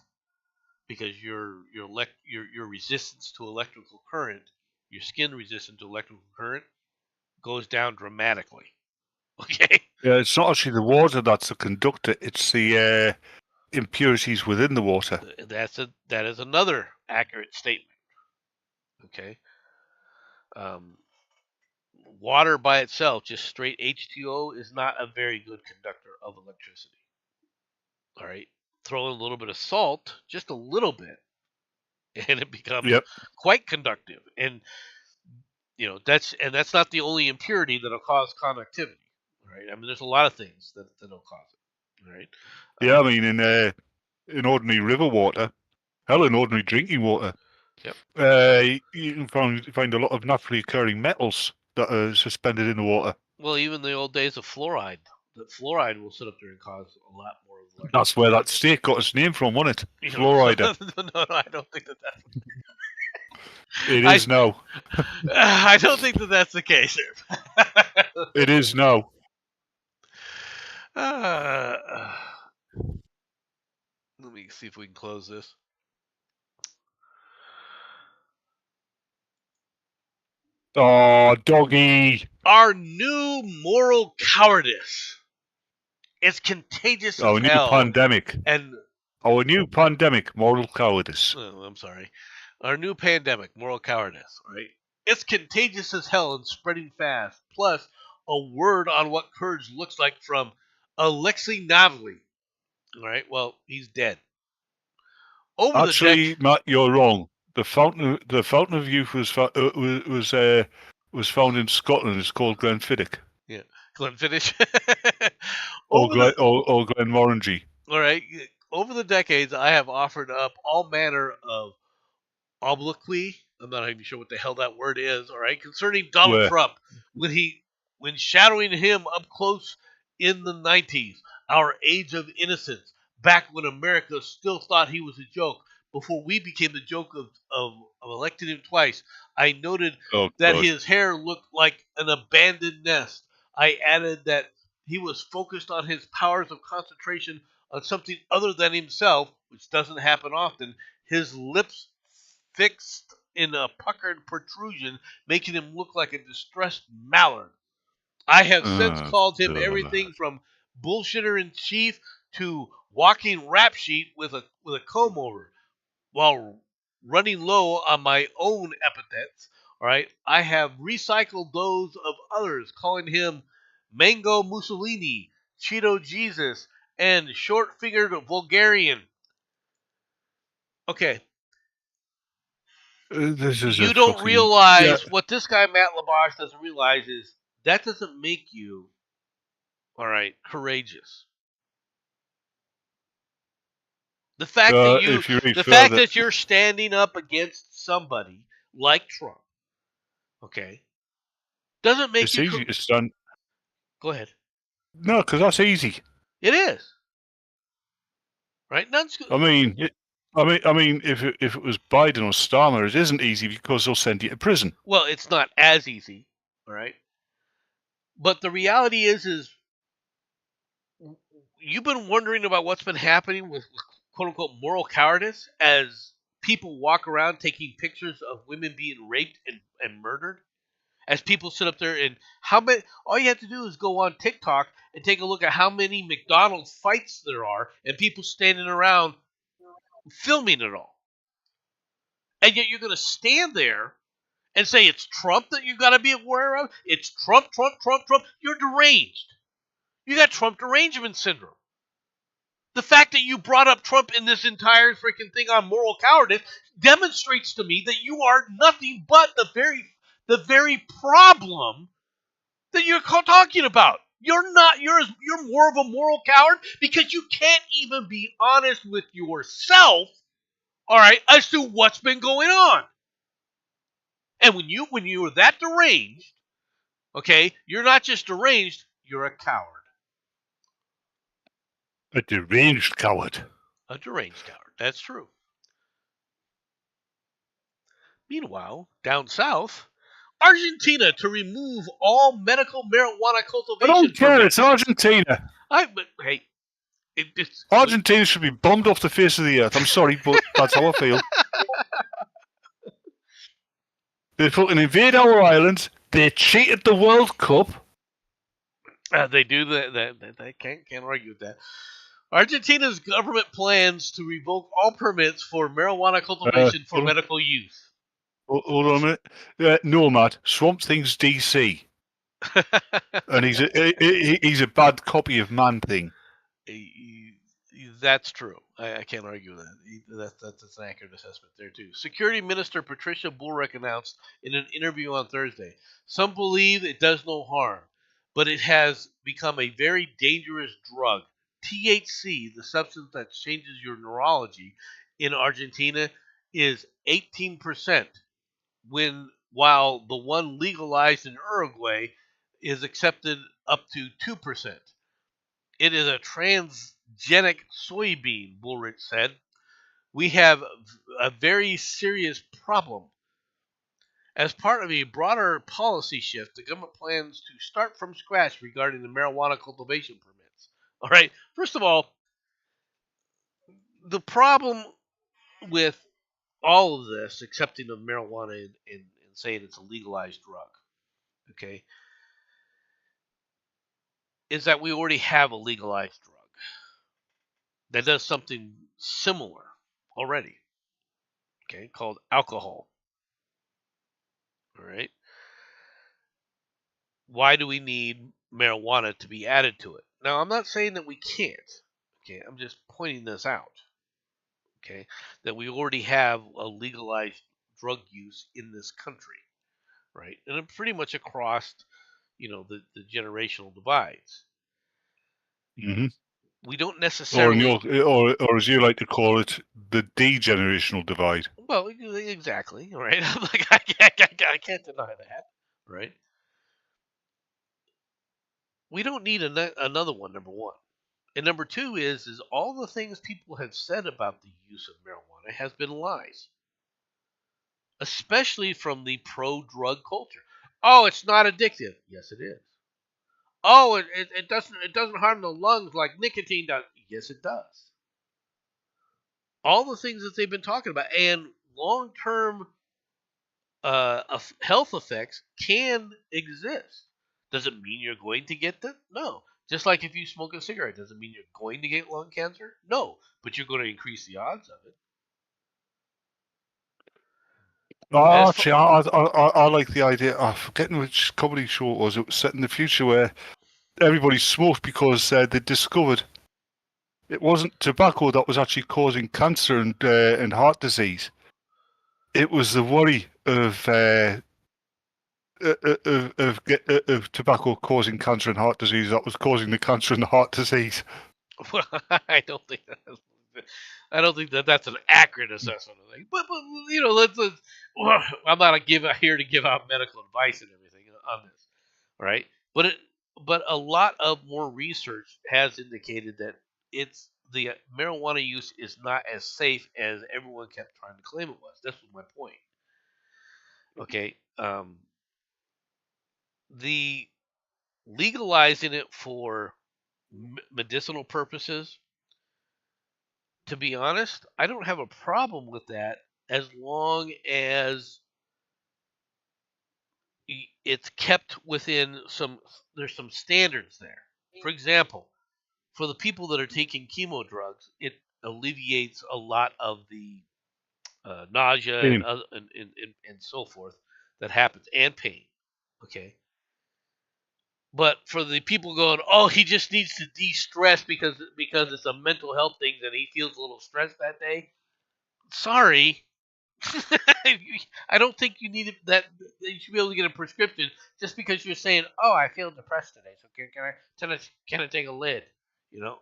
because your resistance to electrical current, your skin resistance to electrical current, goes down dramatically. Okay. Yeah, it's not actually the water that's the conductor; it's the impurities within the water. That is another accurate statement. Okay. Water by itself, just straight H2O, is not a very good conductor of electricity. All right. Throw in a little bit of salt, just a little bit, and it becomes quite conductive. And that's not the only impurity that'll cause conductivity. Right. I mean, there's a lot of things that'll cause it. Right. Yeah, I mean, in ordinary river water, hell, in ordinary drinking water, you can find a lot of naturally occurring metals that are suspended in the water. Well, even the old days of fluoride. That fluoride will sit up there and cause a lot more of that's where that steak got its name from, wasn't it? Fluoride. No, I don't think that's it is now. I don't think that's the case. It is now. Let me see if we can close this. Oh, doggy. Our new moral cowardice is contagious as Our new hell. pandemic. And Our new pandemic, moral cowardice. oh, I'm sorry. Our new pandemic, moral cowardice, right? It's contagious as hell and spreading fast. Plus, a word on what courage looks like from Alexei Navalny. All right, well, he's dead. Over the Actually, Matt, you're wrong. The fountain of youth was found in Scotland. It's called Glenfiddich. yeah, Glenfiddich. Or Over the Glenmorangie. all right, over the decades, I have offered up all manner of obloquy. I'm not even sure what the hell that word is. All right, concerning Donald Where? Trump when shadowing him up close in the 90s, our age of innocence, back when America still thought he was a joke. Before we became the joke of electing him twice, I noted Oh, that God. his hair looked like an abandoned nest. I added that he was focused on his powers of concentration on something other than himself, which doesn't happen often. His lips fixed in a puckered protrusion, making him look like a distressed mallard. I have since called him everything from bullshitter in chief to walking rap sheet with a comb over. While running low on my own epithets, all right, I have recycled those of others, calling him Mango Mussolini, Cheeto Jesus, and short-fingered vulgarian. Okay, This is you a don't fucking... realize what this guy Matt LaBoche doesn't realize is that doesn't make you, all right, courageous. The fact that if you read the fact further, that you're standing up against somebody like Trump, okay, doesn't make it's you. easy to stand. Go ahead. No, because that's easy. It is. Right? I mean, if it was Biden or Starmer, it isn't easy because they'll send you to prison. Well, it's not as easy, all right? But the reality is you've been wondering about what's been happening with quote unquote moral cowardice as people walk around taking pictures of women being raped and murdered. As people sit up there and how many all you have to do is go on TikTok and take a look at how many McDonald's fights there are and people standing around filming it all. And yet you're going to stand there and say it's Trump that you got to be aware of. It's Trump, Trump, Trump, Trump. You're deranged. You got Trump derangement syndrome. The fact that you brought up Trump in this entire freaking thing on moral cowardice demonstrates to me that you are nothing but the very problem that you're talking about. You're not. You're more of a moral coward because you can't even be honest with yourself. All right, as to what's been going on. And when you are that deranged, okay, you're not just deranged, you're a coward. A deranged coward. A deranged coward. That's true. Meanwhile, down south, Argentina to remove all medical marijuana cultivation. I don't care. Permits. It's Argentina. But hey, Argentina should be bombed off the face of the earth. I'm sorry, but that's how I feel. They fucking invade our island. They cheated the World Cup. They do that. They can't argue with that. Argentina's government plans to revoke all permits for marijuana cultivation for medical use. Hold on a minute. No, Matt. Swamp Thing's DC. And he's a bad copy of Man Thing. That's true. I can't argue with that. That's an accurate assessment there, too. Security Minister Patricia Bullrich announced in an interview on Thursday, some believe it does no harm, but it has become a very dangerous drug. THC, the substance that changes your neurology in Argentina, is 18%, while the one legalized in Uruguay is accepted up to 2%. It is a transgenic soybean, Bullrich said. We have a very serious problem. As part of a broader policy shift, the government plans to start from scratch regarding the marijuana cultivation permits. All right, first of all, the problem with all of this, accepting of marijuana in saying it's a legalized drug, okay, is that we already have a legalized drug that does something similar already, okay, called alcohol. All right. Why do we need marijuana to be added to it? Now, I'm not saying that we can't. Okay, I'm just pointing this out. Okay, that we already have a legalized drug use in this country, right? And pretty much across, the generational divides. Mm-hmm. We don't Or, necessarily. or as you like to call it, the degenerational divide. Well, exactly, right? I'm like, I can't deny that, right? We don't need another one. Number one. And number two is all the things people have said about the use of marijuana has been lies, especially from the pro-drug culture. Oh, it's not addictive. Yes, it is. Oh, it doesn't harm the lungs like nicotine does. Yes, it does. All the things that they've been talking about and long-term health effects can exist. Does it mean you're going to get them? No. Just like if you smoke a cigarette, does it mean you're going to get lung cancer? No, but you're going to increase the odds of it. Oh, actually, I like the idea. I'm forgetting which comedy show it was. It was set in the future where everybody smoked because they discovered it wasn't tobacco that was actually causing cancer and heart disease. It was the worry of tobacco causing cancer and heart disease that was causing the cancer and the heart disease. Well, I don't think that's an accurate assessment of things. But let's I'm not here to give out medical advice and everything on this, right? But a lot of more research has indicated that the marijuana use is not as safe as everyone kept trying to claim it was. This was my point. Okay, the legalizing it for medicinal purposes, to be honest, I don't have a problem with that as long as it's kept within there's some standards there. For example, for the people that are taking chemo drugs, it alleviates a lot of the nausea Pain. and so forth that happens, and pain. Okay. But for the people going, oh, he just needs to de-stress because it's a mental health thing and he feels a little stressed that day. Sorry, I don't think you need that. You should be able to get a prescription just because you're saying, "Oh, I feel depressed today, so can I take a lid?" You know,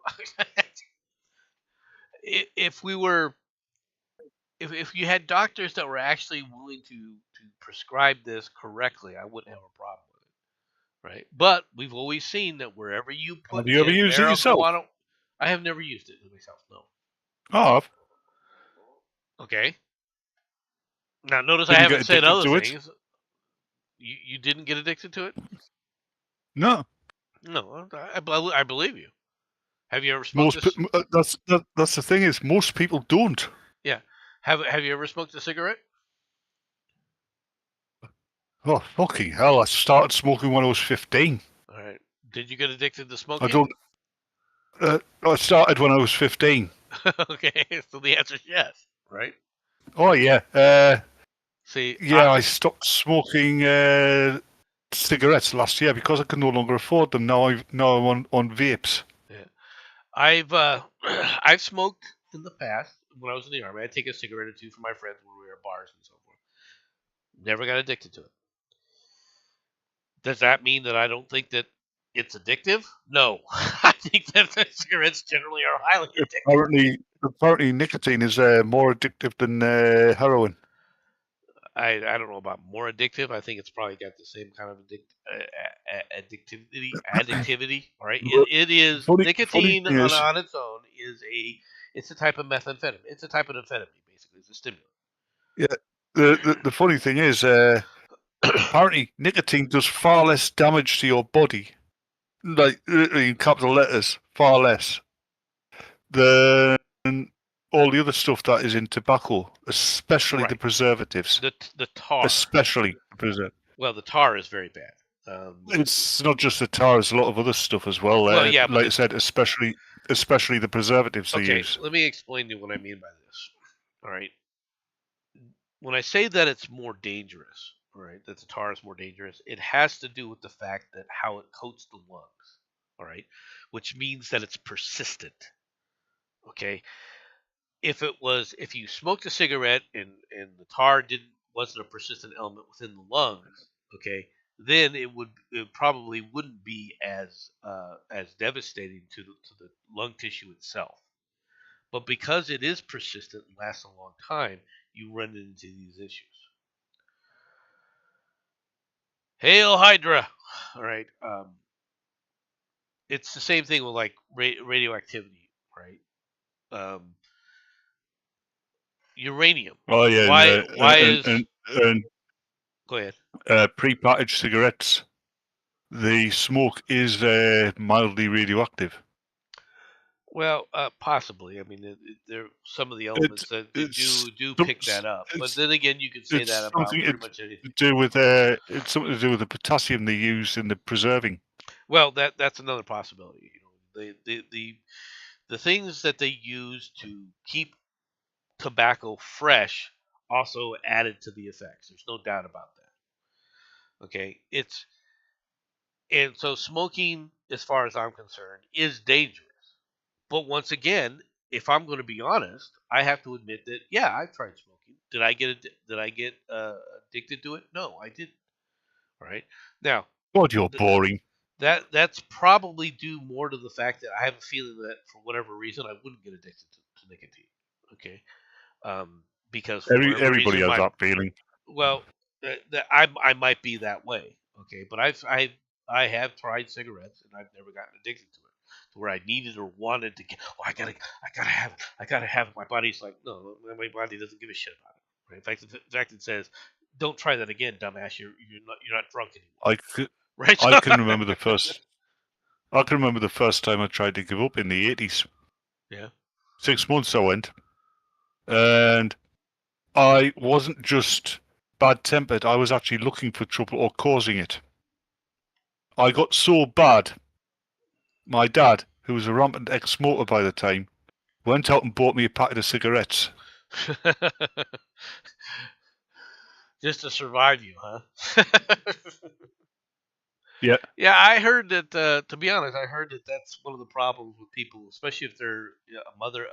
if we were, if you had doctors that were actually willing to prescribe this correctly, I wouldn't have a problem with it, right? But we've always seen that wherever you Have you ever get used it yourself? marijuana, I have never used it myself. No. Oh, Okay. Now, notice I didn't get haven't said addicted other to it. things. You didn't get addicted to it? No. No, I believe you. Have you ever smoked That's the thing is most people don't. Yeah. Have you ever smoked a cigarette? Oh, fucking hell! I started smoking when I was 15. All right. Did you get addicted to smoking? I don't. I started when I was 15. Okay, so the answer is yes, right? Oh yeah. See, yeah, I stopped smoking cigarettes last year because I could no longer afford them. Now I'm on vapes. Yeah. I've smoked in the past when I was in the army. I'd take a cigarette or two from my friends when we were at bars and so forth. Never got addicted to it. Does that mean that I don't think that it's addictive? No. I think that cigarettes generally are highly addictive. Apparently nicotine is more addictive than heroin. I don't know about more addictive. I think it's probably got the same kind of addictivity. All right, it is nicotine on its own it's a type of methamphetamine. It's a type of amphetamine, basically. It's a stimulant. Yeah. The funny thing is, apparently nicotine does far less damage to your body, like literally in capital letters, far less than all the other stuff that is in tobacco, especially the Right. preservatives. The tar. Especially the preservatives. Well, the tar is very bad. It's not just the tar; it's a lot of other stuff as well. Well, yeah, but Like I said, especially the preservatives they okay. use. Let me explain to you what I mean by this. All right. When I say that it's more dangerous, all right, that the tar is more dangerous, it has to do with the fact that how it coats the lungs, all right, which means that it's persistent. Okay, if you smoked a cigarette and the tar wasn't a persistent element within the lungs, okay, then it probably wouldn't be as devastating to the lung tissue itself. But because it is persistent and lasts a long time, you run into these issues. Hail Hydra! All right. It's the same thing with like radioactivity, right? Um, uranium. Oh yeah, Why is and Go ahead. pre-packaged cigarettes. The smoke is mildly radioactive. Well, possibly. I mean, there some of the It's elements that they it's do pick that up, but it's then again, you could say that it's about something pretty much anything. to do with it's something to do with the potassium they use in the preserving. Well, that's another possibility. You know, the things that they use to keep tobacco fresh also added to the effects. There's no doubt about that. Okay, it's and so smoking, as far as I'm concerned, is dangerous. But once again, if I'm going to be honest, I have to admit that yeah, I've tried smoking. Did I get addicted to it? No, I didn't. All right. Now, God, you're th- boring. that's probably due more to the fact that I have a feeling that for whatever reason I wouldn't get addicted to nicotine. Okay. Because for whatever Everybody reason has my that feeling. well, I might be that way. Okay, but I have tried cigarettes and I've never gotten addicted to it to where I needed or wanted to get. Oh, I gotta have it. I gotta have it. My body's like, no, my body doesn't give a shit about it. Right? In fact, it says, don't try that again, dumbass. You're not drunk anymore. Right? I can remember the first. I can remember the first time I tried to give up in the 80s. Yeah. 6 months I went, and I wasn't just bad-tempered. I was actually looking for trouble or causing it. I got so bad. My dad, who was a rampant ex-smoker by the time, went out and bought me a packet of cigarettes. Just to survive you, huh? Yeah. Yeah, I heard that. To be honest, I heard that that's one of the problems with people, especially if they're a mother,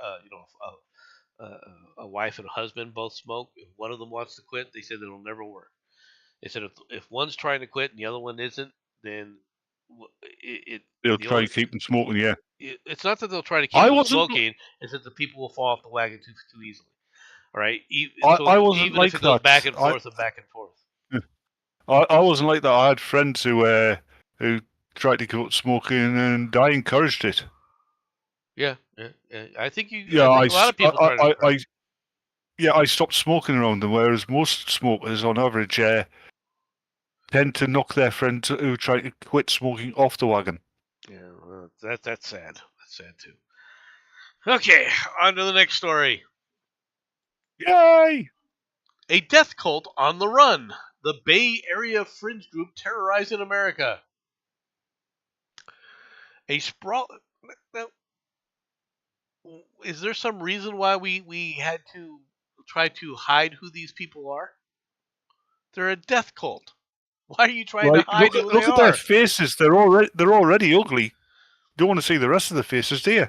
a wife and a husband both smoke. If one of them wants to quit, they said it'll never work. They said if one's trying to quit and the other one isn't, then They'll the try only and keep them smoking, yeah. it's not that they'll try to keep I them wasn't smoking; it's that the people will fall off the wagon too easily. All right, I so wasn't even if like it goes that. back and forth and back and forth. I wasn't like that. I had friends who tried to give up smoking, and I encouraged it. Yeah, yeah. I think Yeah, I think a lot of people try to encourage. I stopped smoking around them, whereas most smokers, on average, tend to knock their friends who try to quit smoking off the wagon. Yeah, well, that's sad. That's sad too. Okay, on to the next story. Yay! A death cult on the run. The Bay Area fringe group terrorizing America. A sprawl. Now, is there some reason why we had to try to hide who these people are? They're a death cult. Why are you trying to Right, hide who they look at their are? faces. They're already ugly. Don't want to see the rest of the faces, do you?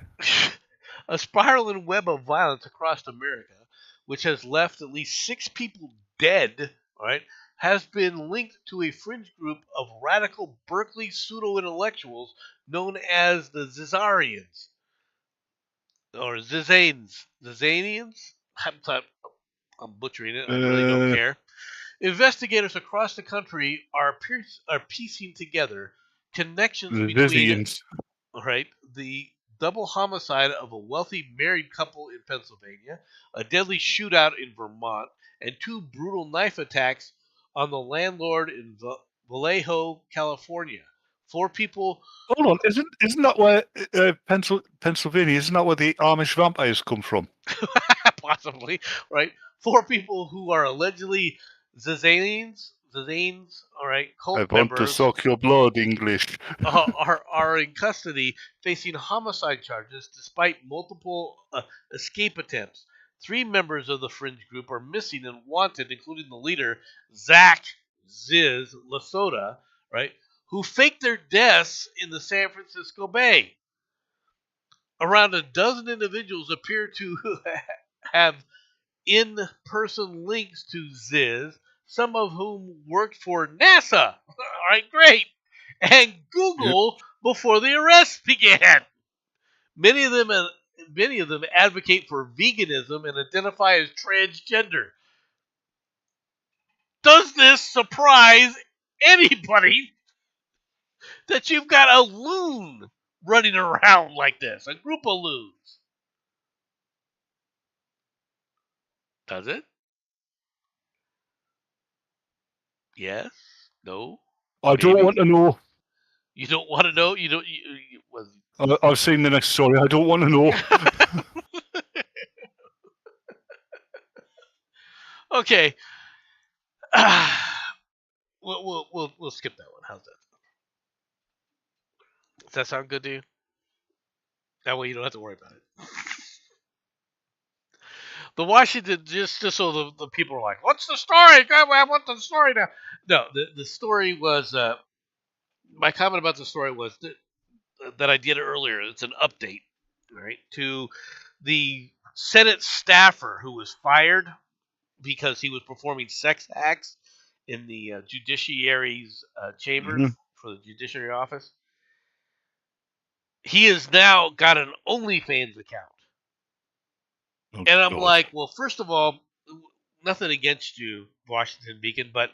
A spiraling web of violence across America, which has left at least 6 people dead, right, has been linked to a fringe group of radical Berkeley pseudo intellectuals known as the Zizarians or Zizanes. Zizanians? I'm butchering it. I really don't Uh, care. Investigators across the country are piecing together connections the between Vivians. right? The double homicide of a wealthy married couple in Pennsylvania, a deadly shootout in Vermont, and 2 brutal knife attacks on the landlord in Vallejo, California. 4 people. Hold on, isn't that where Pennsylvania? Isn't that where the Amish vampires come from? Possibly, right? 4 people who are allegedly Zazanes, all right, I cult want to members, suck your blood, English. are in custody facing homicide charges despite multiple escape attempts. 3 members of the fringe group are missing and wanted, including the leader, Zach Ziz Lasota, right, who faked their deaths in the San Francisco Bay. Around a dozen individuals appear to have in-person links to Ziz, some of whom worked for NASA. All right, great. And Yep. Google before the arrests began. Many of them advocate for veganism and identify as transgender. Does this surprise anybody that you've got a loon running around like this? A group of loons. Does it? Yes? No? I don't Maybe? want to know. You don't want to know? You don't. Well, I've seen the next story. I don't want to know. okay. We'll skip that one. How's that? Does that sound good to you? That way you don't have to worry about it. The Washington, just so the people are like, "What's the story? God, I want the story now." No, the story was my comment about the story was that I did earlier. It's an update, right, to the Senate staffer who was fired because he was performing sex acts in the judiciary's chambers for the judiciary office. He has now got an OnlyFans account. Oh, And I'm God. like, well, first of all, nothing against you, Washington Beacon, but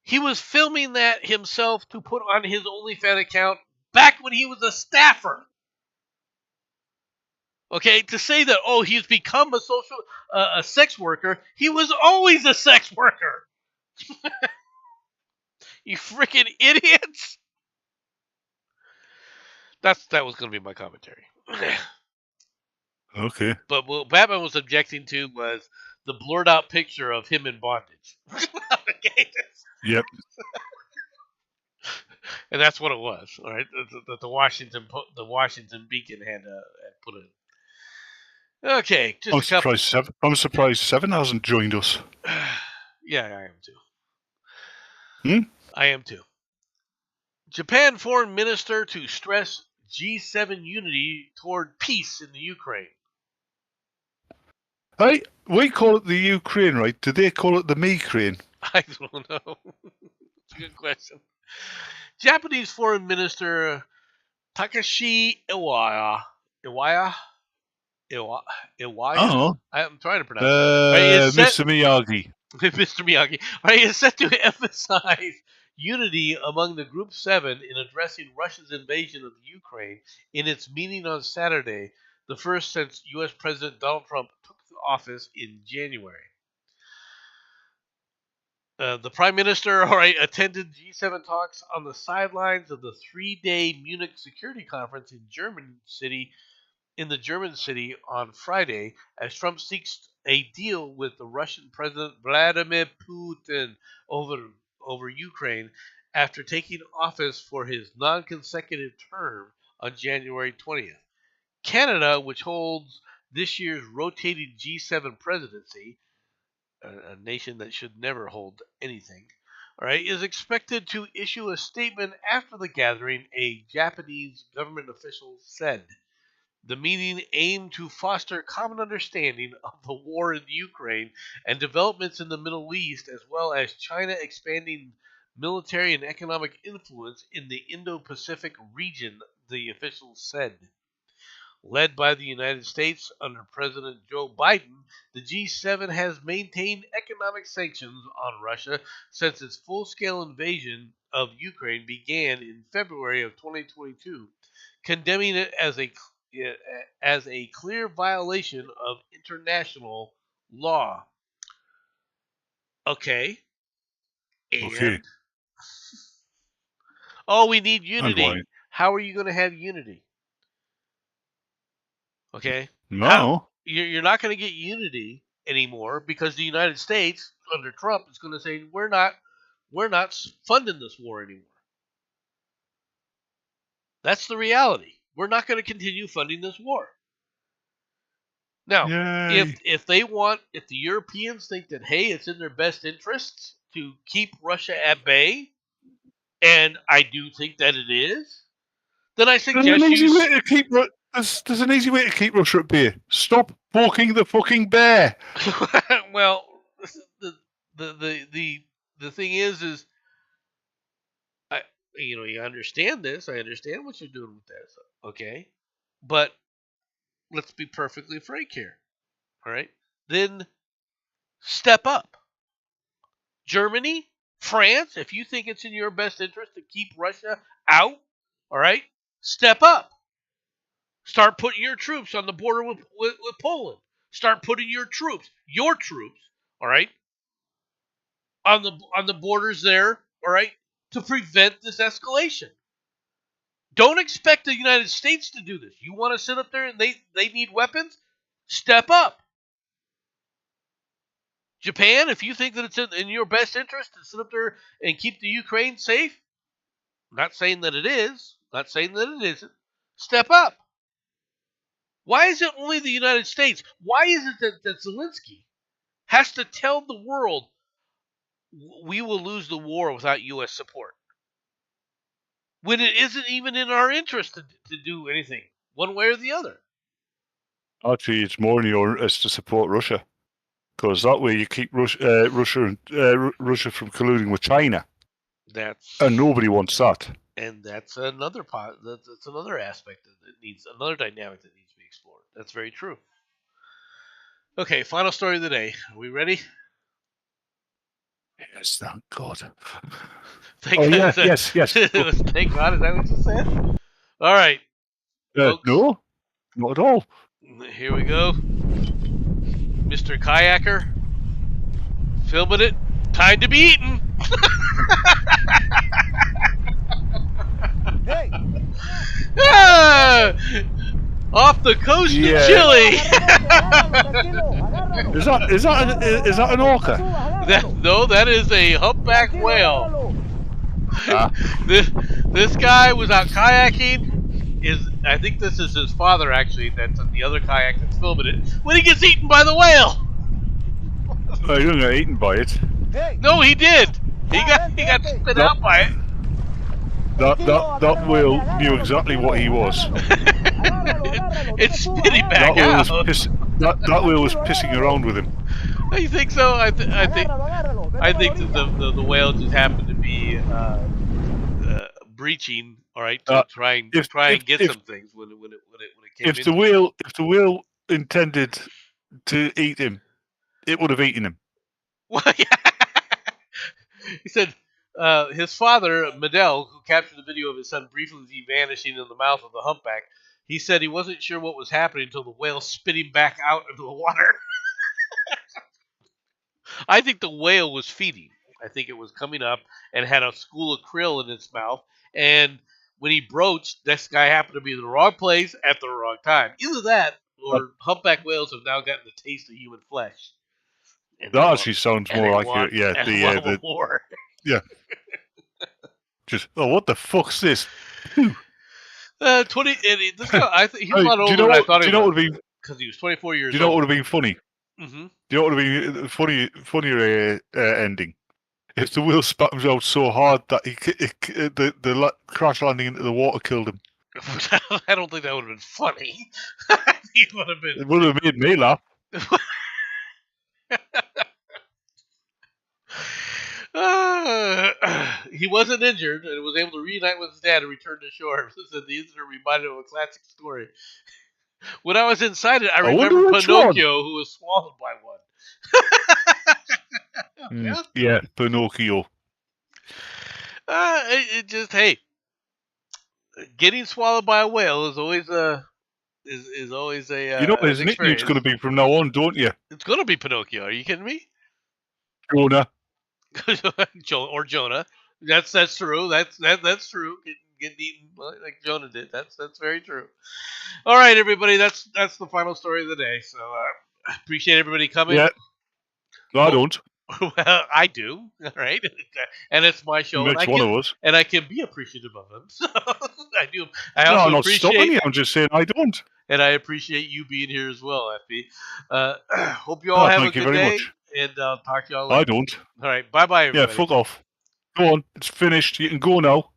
he was filming that himself to put on his OnlyFans account back when he was a staffer. Okay, to say that, oh, he's become a sex worker, he was always a sex worker. You freaking idiots! That was going to be my commentary. Okay. But what Batman was objecting to was the blurred out picture of him in bondage. Okay? Yep. And that's what it was. All right, the Washington Beacon had put it. Okay, just a couple. I'm surprised Seven hasn't joined us. Yeah, I am too. Hmm? I am too. Japan foreign minister to stress G7 unity toward peace in the Ukraine. Hey, we call it the Ukraine, right? Do they call it the me-crane? I don't know. It's a good question. Japanese foreign minister Takashi Iwaya. Oh. I'm trying to pronounce it. Mr. Miyagi. Mr. Miyagi. Right, is set to emphasize unity among the Group 7 in addressing Russia's invasion of the Ukraine in its meeting on Saturday, the first since U.S. President Donald Trump took office in January. The Prime Minister attended G7 talks on the sidelines of the 3-day Munich Security Conference in the German city on Friday as Trump seeks a deal with the Russian President Vladimir Putin over Ukraine after taking office for his non-consecutive term on January 20th. Canada, which holds this year's rotating G7 presidency, a nation that should never hold anything, all right, is expected to issue a statement after the gathering, a Japanese government official said. The meeting aimed to foster common understanding of the war in Ukraine and developments in the Middle East, as well as China expanding military and economic influence in the Indo-Pacific region, the officials said. Led by the United States under President Joe Biden, the G7 has maintained economic sanctions on Russia since its full-scale invasion of Ukraine began in February of 2022, condemning it as a clear violation of international law. Okay. And Okay. Oh, we need And unity. why? How are you going to have unity? Okay. No. You're not going to get unity anymore because the United States under Trump is going to say we're not funding this war anymore. That's the reality. We're not going to continue funding this war. Now, Yay. if the Europeans think that hey, it's in their best interests to keep Russia at bay, and I do think that it is, then I suggest There's an easy way to keep there's an easy way to keep Russia at bay. Stop poking the fucking bear. Well, the thing is you understand this. I understand what you're doing with this. Okay, but let's be perfectly frank here. All right, then step up. Germany, France, if you think it's in your best interest to keep Russia out, all right, step up. Start putting your troops on the border with Poland. Start putting your troops, all right, on the borders there, all right, to prevent this escalation. Don't expect the United States to do this. You want to sit up there and they need weapons? Step up. Japan, if you think that it's in your best interest to sit up there and keep the Ukraine safe, I'm not saying that it is, not saying that it isn't, step up. Why is it only the United States? Why is it that Zelensky has to tell the world we will lose the war without U.S. support? When it isn't even in our interest to do anything, one way or the other. Actually, it's more in your interest to support Russia, because that way you keep Russia from colluding with China, and nobody wants that. And that's another that's another aspect that needs another dynamic that needs to be explored. That's very true. Okay, final story of the day. Are we ready? Yes, thank God. Thank God. Yes. Thank God. Is that what you said? All right. No, not at all. Here we go. Mr. Kayaker, filming it. Time to be eaten. Hey! Off the coast of Chile. Is that an orca? No, that is a humpback whale. This guy was out kayaking. I think this is his father actually. That's on the other kayak that's filming it. When he gets eaten by the whale. He didn't get eaten by it. No, he did. He got spit out by it. That whale knew exactly what he was. It's spitting back out. That whale was pissing around with him. You think so? I think that the whale just happened to be breaching. All right, to try and get some things when it came. If the whale intended to eat him, it would have eaten him. Well, yeah. He said his father, Medell, who captured the video of his son briefly vanishing in the mouth of the humpback, he said he wasn't sure what was happening until the whale spit him back out into the water. I think the whale was feeding. I think it was coming up and had a school of krill in its mouth, and when he broached, this guy happened to be in the wrong place at the wrong time. Either that, or humpback whales have now gotten the taste of human flesh. That actually sounds more accurate. Yeah, war. Yeah. Just what the fuck's this? 20. This guy, I think he's a lot older than I thought he was. Do you know what would be? Because he was 24 years old. Do you know what would have been funny? Mm-hmm. Do you know what would have been funnier ending? If the wheel spat him out so hard that the crash landing into the water killed him. I don't think that would have been funny. It would have made me laugh. He wasn't injured and was able to reunite with his dad and return to shore. Said the incident reminded him of a classic story. When I was inside it, I remember Pinocchio, who was swallowed by one. Yeah, Pinocchio. It just getting swallowed by a whale is always is always a you know his nickname's going to be from now on, don't you? It's going to be Pinocchio. Are you kidding me? Jonah. Or Jonah. That's true. That's true. Getting eaten like Jonah did. That's very true. All right, everybody. That's the final story of the day. So appreciate everybody coming. Yeah. No, I don't. Well, I do. All right, and it's my show, Makes one of us. and I can be appreciative of them. So I do. I No, also I'm not stopping appreciate, you. I'm just saying I don't. and I appreciate you being here as well, FB. Hope you all have a Thank you good very day, much. and I'll talk to y'all later. I don't. All right, bye, Yeah, everybody. fuck off. Go on. It's finished. You can go now.